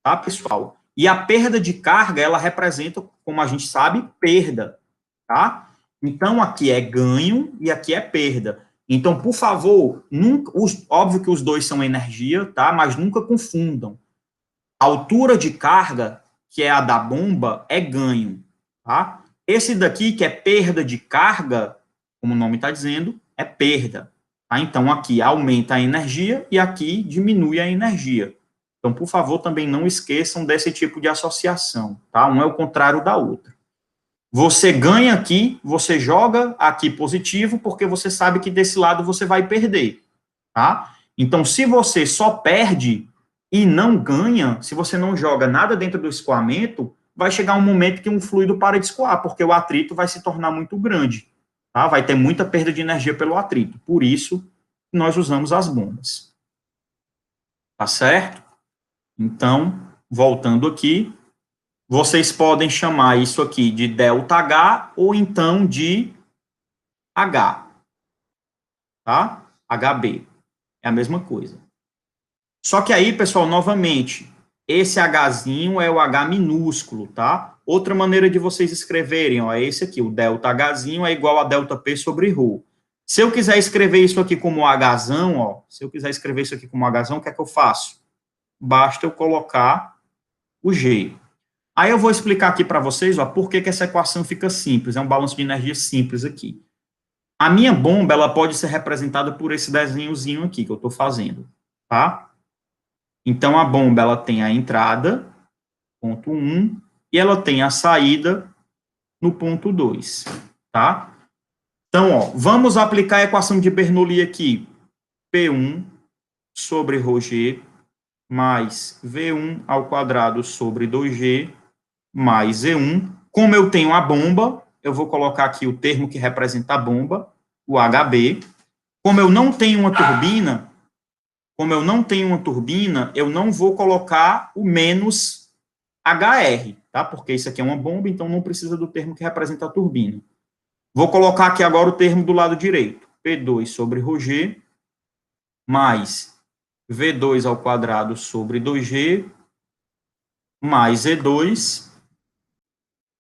tá, pessoal? E a perda de carga, ela representa, como a gente sabe, perda, tá? Então, aqui é ganho e aqui é perda. Então, por favor, nunca, óbvio que os dois são energia, tá? Mas nunca confundam. A altura de carga, que é a da bomba, é ganho, tá? Esse daqui, que é perda de carga, como o nome está dizendo, é perda. Tá? Então, aqui aumenta a energia e aqui diminui a energia. Então, por favor, também não esqueçam desse tipo de associação, tá? Um é o contrário da outra. Você ganha aqui, você joga aqui positivo, porque você sabe que desse lado você vai perder, tá? Então, se você só perde e não ganha, se você não joga nada dentro do escoamento, vai chegar um momento que um fluido para de escoar, porque o atrito vai se tornar muito grande, tá? Vai ter muita perda de energia pelo atrito. Por isso, nós usamos as bombas. Tá certo? Então, voltando aqui, Vocês podem chamar isso aqui de ΔH ou então de H, tá? HB, é a mesma coisa. Só que aí, pessoal, novamente, esse Hzinho é o H minúsculo, tá? Outra maneira de vocês escreverem, ó, é esse aqui, o ΔHzinho é igual a ΔP sobre ρ. Se eu quiser escrever isso aqui como Hzão, ó, se eu quiser escrever isso aqui como Hzão, o que é que eu faço? Basta eu colocar o G. Aí eu vou explicar aqui para vocês, ó, por que essa equação fica simples, é um balanço de energia simples aqui. A minha bomba, ela pode ser representada por esse desenhozinho aqui que eu estou fazendo, tá? Então, a bomba, ela tem a entrada, ponto 1, e ela tem a saída no ponto 2, tá? Então, ó, vamos aplicar a equação de Bernoulli aqui. P1 sobre ρg mais V1 ao quadrado sobre 2G mais E1. Como eu tenho a bomba, eu vou colocar aqui o termo que representa a bomba, o HB. Como eu não tenho uma turbina, eu não vou colocar o menos HR, tá? Porque isso aqui é uma bomba, então não precisa do termo que representa a turbina. Vou colocar aqui agora o termo do lado direito. P2 sobre ρg mais V2 ao quadrado sobre 2G mais E2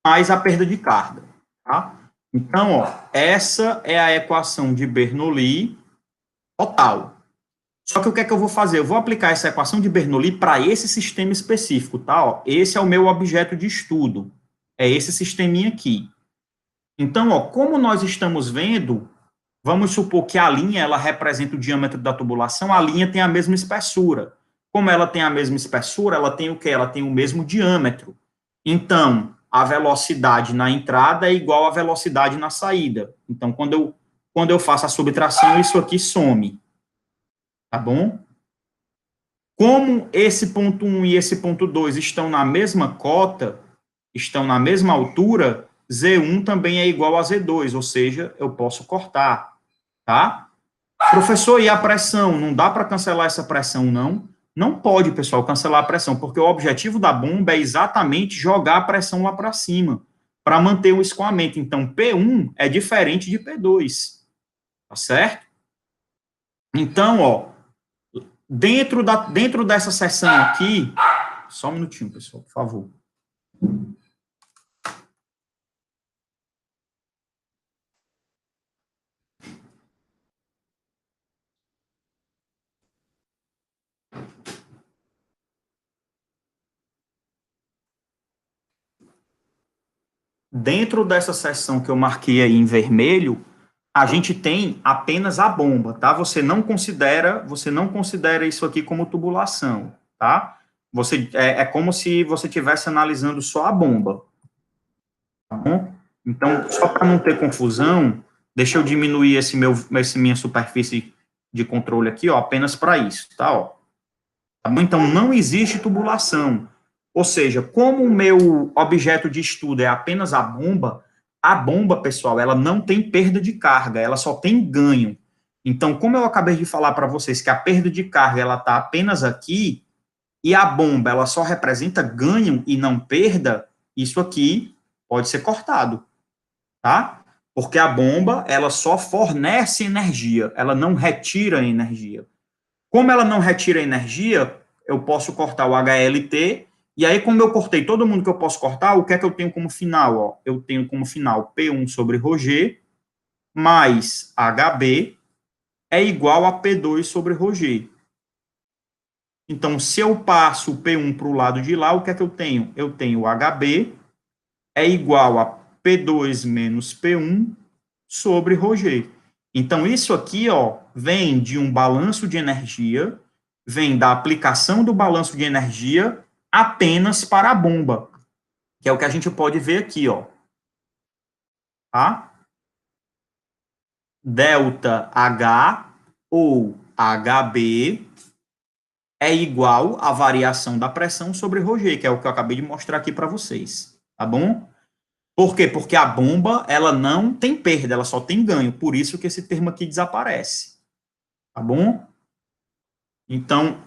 mais a perda de carga, tá? Então, ó, essa é a equação de Bernoulli total. Só que o que é que eu vou fazer? Eu vou aplicar essa equação de Bernoulli para esse sistema específico, tá? Ó, esse é o meu objeto de estudo. É esse sisteminha aqui. Então, ó, como nós estamos vendo, vamos supor que a linha ela representa o diâmetro da tubulação, a linha tem a mesma espessura. Como ela tem a mesma espessura, ela tem o quê? Ela tem o mesmo diâmetro. Então, a velocidade na entrada é igual à velocidade na saída. Então, quando eu faço a subtração, isso aqui some. Tá bom? Como esse ponto 1 e esse ponto 2 estão na mesma cota, estão na mesma altura, Z1 também é igual a Z2, ou seja, eu posso cortar, tá? Professor, e a pressão? Não dá para cancelar essa pressão, não? Não pode, pessoal, cancelar a pressão, porque o objetivo da bomba é exatamente jogar a pressão lá para cima, para manter o escoamento. Então, P1 é diferente de P2, tá certo? Então, ó, dentro dessa seção aqui, só um minutinho, pessoal, por favor. Dentro dessa seção que eu marquei aí em vermelho, a gente tem apenas a bomba, tá? Você não considera isso aqui como tubulação, tá? É como se você estivesse analisando só a bomba, tá bom? Então, só para não ter confusão, deixa eu diminuir esse minha superfície de controle aqui, ó, apenas para isso, tá? Ó. Tá bom? Então, não existe tubulação. Ou seja, como o meu objeto de estudo é apenas a bomba, pessoal, ela não tem perda de carga, ela só tem ganho. Então, como eu acabei de falar para vocês que a perda de carga ela está apenas aqui, e a bomba ela só representa ganho e não perda, isso aqui pode ser cortado, tá? Porque a bomba ela só fornece energia, ela não retira energia. Como ela não retira energia, eu posso cortar o HLT, e aí, como eu cortei todo mundo que eu posso cortar, o que é que eu tenho como final? Ó? Eu tenho como final P1 sobre ρg mais HB é igual a P2 sobre ρg. Então, se eu passo o P1 para o lado de lá, o que é que eu tenho? Eu tenho o HB é igual a P2 menos P1 sobre ρg. Então, isso aqui, ó, vem de um balanço de energia, vem da aplicação do balanço de energia apenas para a bomba, que é o que a gente pode ver aqui, ó. Tá? Delta H ou HB é igual à variação da pressão sobre ρg, que é o que eu acabei de mostrar aqui para vocês, tá bom? Por quê? Porque a bomba, ela não tem perda, ela só tem ganho, por isso que esse termo aqui desaparece, tá bom? Então,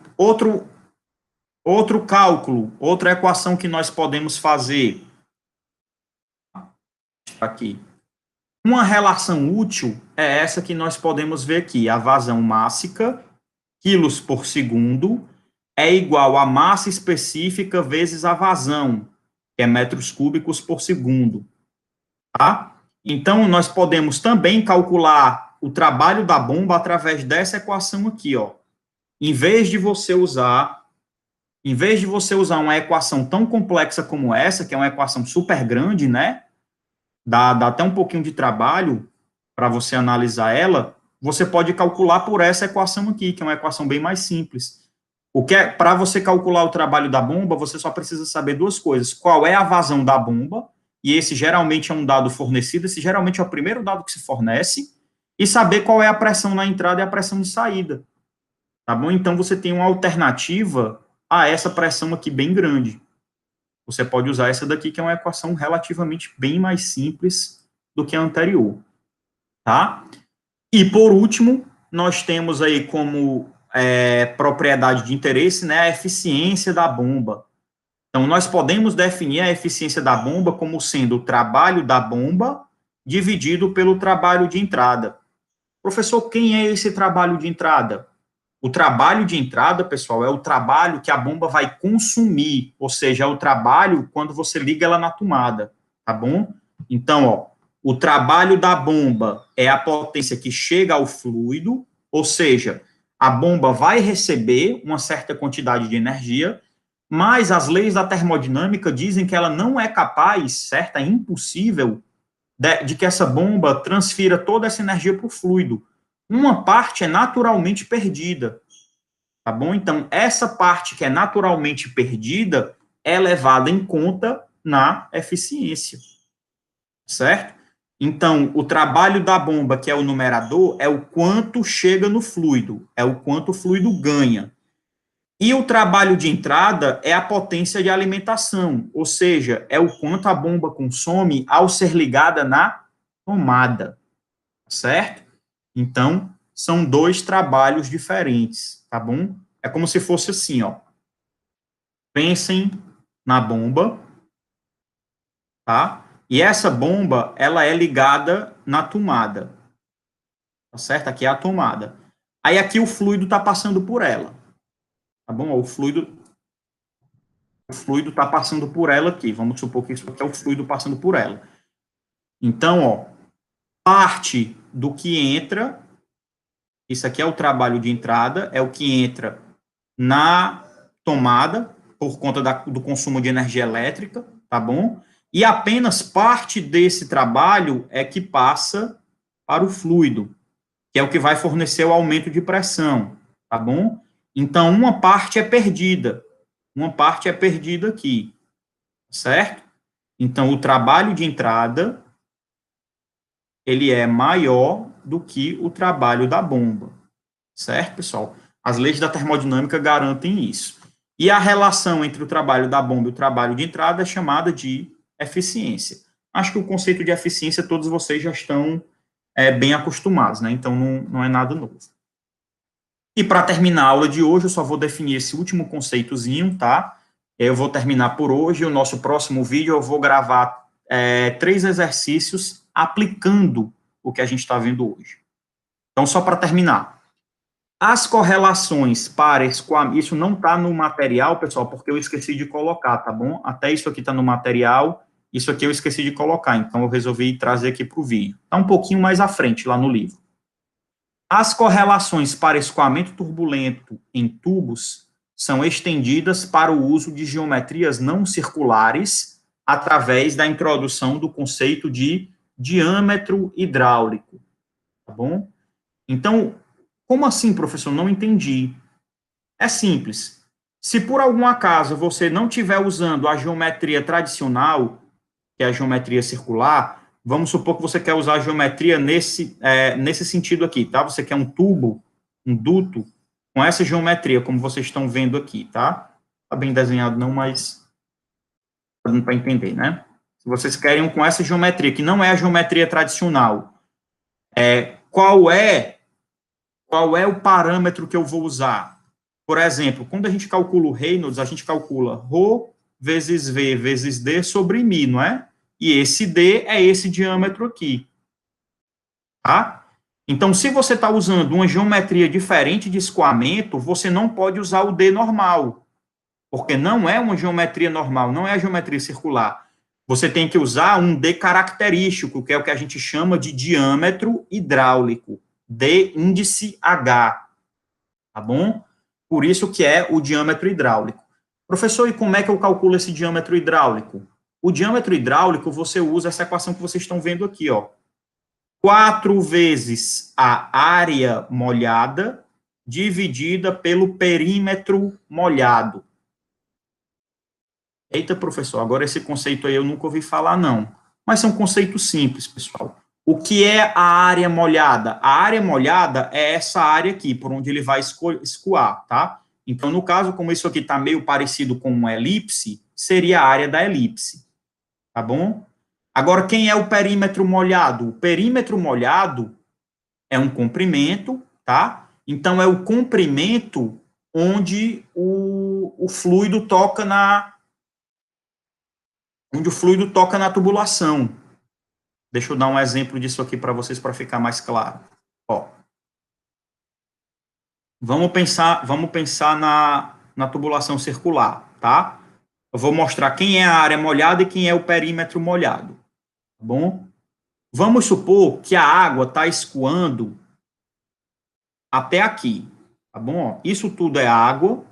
Outro cálculo, outra equação que nós podemos fazer. Aqui. Uma relação útil é essa que nós podemos ver aqui. A vazão mássica, quilos por segundo, é igual à massa específica vezes a vazão, que é metros cúbicos por segundo. Tá? Então, nós podemos também calcular o trabalho da bomba através dessa equação aqui, ó. Em vez de você usar uma equação tão complexa como essa, que é uma equação super grande, né? Dá até um pouquinho de trabalho para você analisar ela, você pode calcular por essa equação aqui, que é uma equação bem mais simples. O que é, para você calcular o trabalho da bomba, você só precisa saber duas coisas: qual é a vazão da bomba, e esse geralmente é um dado fornecido, esse geralmente é o primeiro dado que se fornece, e saber qual é a pressão na entrada e a pressão de saída. Tá bom? Então, você tem uma alternativa a essa pressão aqui bem grande. Você pode usar essa daqui, que é uma equação relativamente bem mais simples do que a anterior. Tá? E, por último, nós temos aí como propriedade de interesse, né, a eficiência da bomba. Então, nós podemos definir a eficiência da bomba como sendo o trabalho da bomba dividido pelo trabalho de entrada. Professor, quem é esse trabalho de entrada? O trabalho de entrada, pessoal, é o trabalho que a bomba vai consumir, ou seja, é o trabalho quando você liga ela na tomada, tá bom? Então, ó, o trabalho da bomba é a potência que chega ao fluido, ou seja, a bomba vai receber uma certa quantidade de energia, mas as leis da termodinâmica dizem que ela não é capaz, certo? É impossível de que essa bomba transfira toda essa energia para o fluido. Uma parte é naturalmente perdida, tá bom? Então, essa parte que é naturalmente perdida é levada em conta na eficiência, certo? Então, o trabalho da bomba, que é o numerador, é o quanto chega no fluido, é o quanto o fluido ganha. E o trabalho de entrada é a potência de alimentação, ou seja, é o quanto a bomba consome ao ser ligada na tomada, certo? Então, são dois trabalhos diferentes, tá bom? É como se fosse assim, ó. Pensem na bomba, tá? E essa bomba, ela é ligada na tomada, tá certo? Aqui é a tomada. Aí aqui o fluido está passando por ela, tá bom? O fluido está passando por ela aqui. Vamos supor que isso aqui é o fluido passando por ela. Então, ó, parte do que entra, isso aqui é o trabalho de entrada, é o que entra na tomada, por conta do consumo de energia elétrica, tá bom? E apenas parte desse trabalho é que passa para o fluido, que é o que vai fornecer o aumento de pressão, tá bom? Então, uma parte é perdida aqui, certo? Então, o trabalho de entrada, ele é maior do que o trabalho da bomba, certo, pessoal? As leis da termodinâmica garantem isso. E a relação entre o trabalho da bomba e o trabalho de entrada é chamada de eficiência. Acho que o conceito de eficiência todos vocês já estão bem acostumados, né? Então não é nada novo. E para terminar a aula de hoje, eu só vou definir esse último conceitozinho, tá? Eu vou terminar por hoje. O nosso próximo vídeo eu vou gravar 3 exercícios aplicando o que a gente está vendo hoje. Então, só para terminar. As correlações para isso não está no material, pessoal, porque eu esqueci de colocar, tá bom? Até isso aqui está no material, isso aqui eu esqueci de colocar, então eu resolvi trazer aqui para o vídeo. Está um pouquinho mais à frente, lá no livro. As correlações para escoamento turbulento em tubos são estendidas para o uso de geometrias não circulares através da introdução do conceito de diâmetro hidráulico, tá bom? Então, como assim, professor? Não entendi. É simples. Se por algum acaso você não estiver usando a geometria tradicional, que é a geometria circular, vamos supor que você quer usar a geometria nesse sentido aqui, tá? Você quer um tubo, um duto, com essa geometria, como vocês estão vendo aqui, tá? Tá bem desenhado não, mas dando para entender, né? Se vocês querem um com essa geometria, que não é a geometria tradicional, qual é o parâmetro que eu vou usar? Por exemplo, quando a gente calcula o Reynolds, a gente calcula ρ vezes V vezes D sobre μ, não é? E esse D é esse diâmetro aqui, tá? Então, se você está usando uma geometria diferente de escoamento, você não pode usar o D normal, porque não é uma geometria normal, não é a geometria circular. Você tem que usar um D característico, que é o que a gente chama de diâmetro hidráulico, D índice H, tá bom? Por isso que é o diâmetro hidráulico. Professor, e como é que eu calculo esse diâmetro hidráulico? O diâmetro hidráulico, você usa essa equação que vocês estão vendo aqui, ó. 4 vezes a área molhada dividida pelo perímetro molhado. Eita, professor, agora esse conceito aí eu nunca ouvi falar, não. Mas são conceitos simples, pessoal. O que é a área molhada? A área molhada é essa área aqui, por onde ele vai escoar, tá? Então, no caso, como isso aqui está meio parecido com uma elipse, seria a área da elipse, tá bom? Agora, quem é o perímetro molhado? O perímetro molhado é um comprimento, tá? Então, é o comprimento onde o fluido toca na tubulação. Deixa eu dar um exemplo disso aqui para vocês, para ficar mais claro. Ó, vamos pensar na tubulação circular, tá? Eu vou mostrar quem é a área molhada e quem é o perímetro molhado, tá bom? Vamos supor que a água está escoando até aqui, tá bom? Isso tudo é água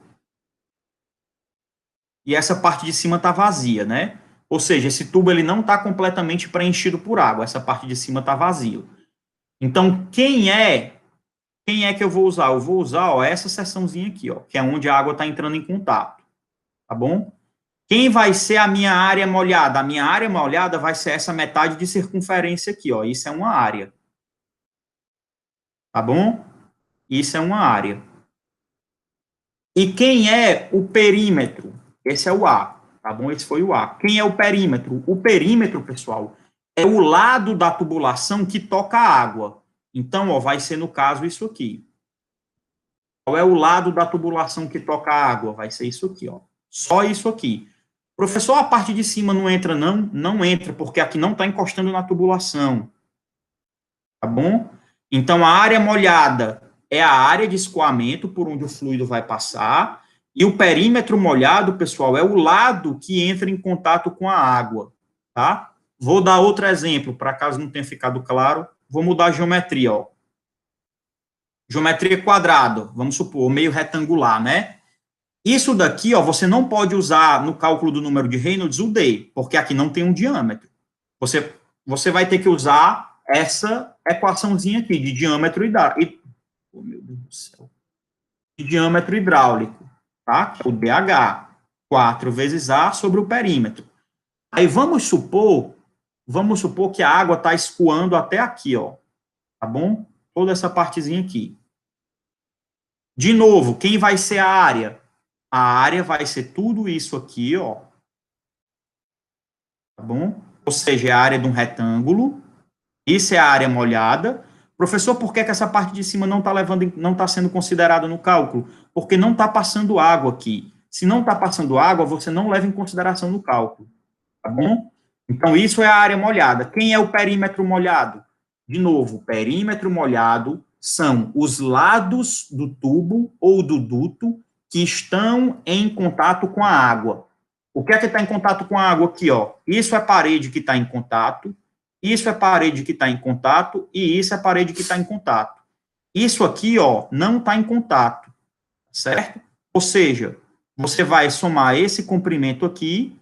e essa parte de cima está vazia, né? Ou seja, esse tubo ele não está completamente preenchido por água, essa parte de cima está vazia. Então, quem é que eu vou usar? Eu vou usar, ó, essa seçãozinha aqui, ó, que é onde a água está entrando em contato, tá bom? Quem vai ser a minha área molhada? A minha área molhada vai ser essa metade de circunferência aqui, ó, isso é uma área, tá bom? Isso é uma área. E quem é o perímetro? Esse é o A, tá bom? Esse foi o A. Quem é o perímetro? O perímetro, pessoal, é o lado da tubulação que toca a água. Então, ó, vai ser, no caso, isso aqui. Qual é o lado da tubulação que toca a água? Vai ser isso aqui, ó. Só isso aqui. Professor, a parte de cima não entra, não? Não entra, porque aqui não está encostando na tubulação. Tá bom? Então, a área molhada é a área de escoamento por onde o fluido vai passar, e o perímetro molhado, pessoal, é o lado que entra em contato com a água, tá? Vou dar outro exemplo, para caso não tenha ficado claro. Vou mudar a geometria, ó. Geometria quadrada, vamos supor, meio retangular, né? Isso daqui, ó, você não pode usar no cálculo do número de Reynolds o D, porque aqui não tem um diâmetro. Você vai ter que usar essa equaçãozinha aqui de diâmetro hidráulico. Oh, meu Deus do céu. De diâmetro hidráulico, tá? O DH, 4 vezes A sobre o perímetro. Aí vamos supor que a água está escoando até aqui, ó. Tá bom? Toda essa partezinha aqui. De novo, quem vai ser a área? A área vai ser tudo isso aqui, ó. Tá bom? Ou seja, é a área de um retângulo. Isso é a área molhada. Professor, por que essa parte de cima não está sendo considerada no cálculo? Porque não está passando água aqui. Se não está passando água, você não leva em consideração no cálculo. Tá bom? Então, isso é a área molhada. Quem é o perímetro molhado? De novo, perímetro molhado são os lados do tubo ou do duto que estão em contato com a água. O que é que está em contato com a água aqui, ó? Isso é parede que está em contato, isso é parede que está em contato e isso é parede que está em contato. Isso aqui, ó, não está em contato, certo? Ou seja, você vai somar esse comprimento aqui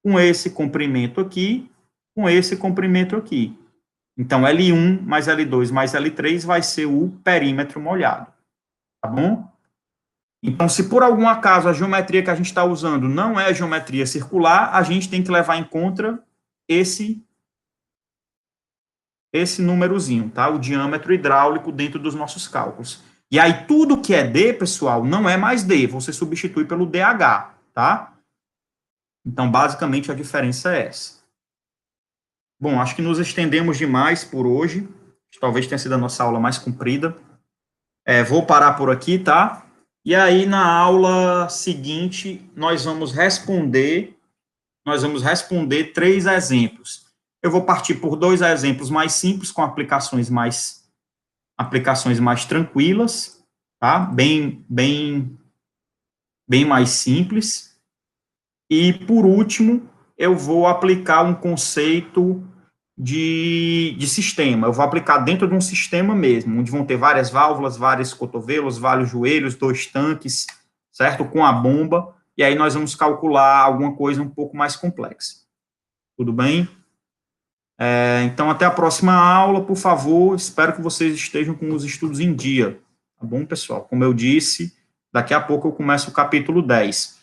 com esse comprimento aqui, com esse comprimento aqui. Então, L1 mais L2 mais L3 vai ser o perímetro molhado, tá bom? Então, se por algum acaso a geometria que a gente está usando não é a geometria circular, a gente tem que levar em conta esse númerozinho, tá? O diâmetro hidráulico dentro dos nossos cálculos. E aí, tudo que é D, pessoal, não é mais D, você substitui pelo DH, tá? Então, basicamente, a diferença é essa. Bom, acho que nos estendemos demais por hoje. Talvez tenha sido a nossa aula mais comprida. Vou parar por aqui, tá? E aí, na aula seguinte, nós vamos responder 3 exemplos. Eu vou partir por 2 exemplos mais simples, com aplicações mais tranquilas, tá? Bem mais simples. E, por último, eu vou aplicar um conceito de sistema. Eu vou aplicar dentro de um sistema mesmo, onde vão ter várias válvulas, vários cotovelos, vários joelhos, 2 tanques, certo? Com a bomba, e aí nós vamos calcular alguma coisa um pouco mais complexa. Tudo bem? Então, até a próxima aula, por favor. Espero que vocês estejam com os estudos em dia. Tá bom, pessoal? Como eu disse, daqui a pouco eu começo o capítulo 10.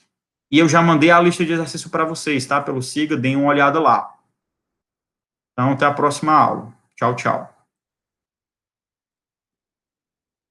E eu já mandei a lista de exercício para vocês, tá? Pelo Siga, deem uma olhada lá. Então, até a próxima aula. Tchau, tchau.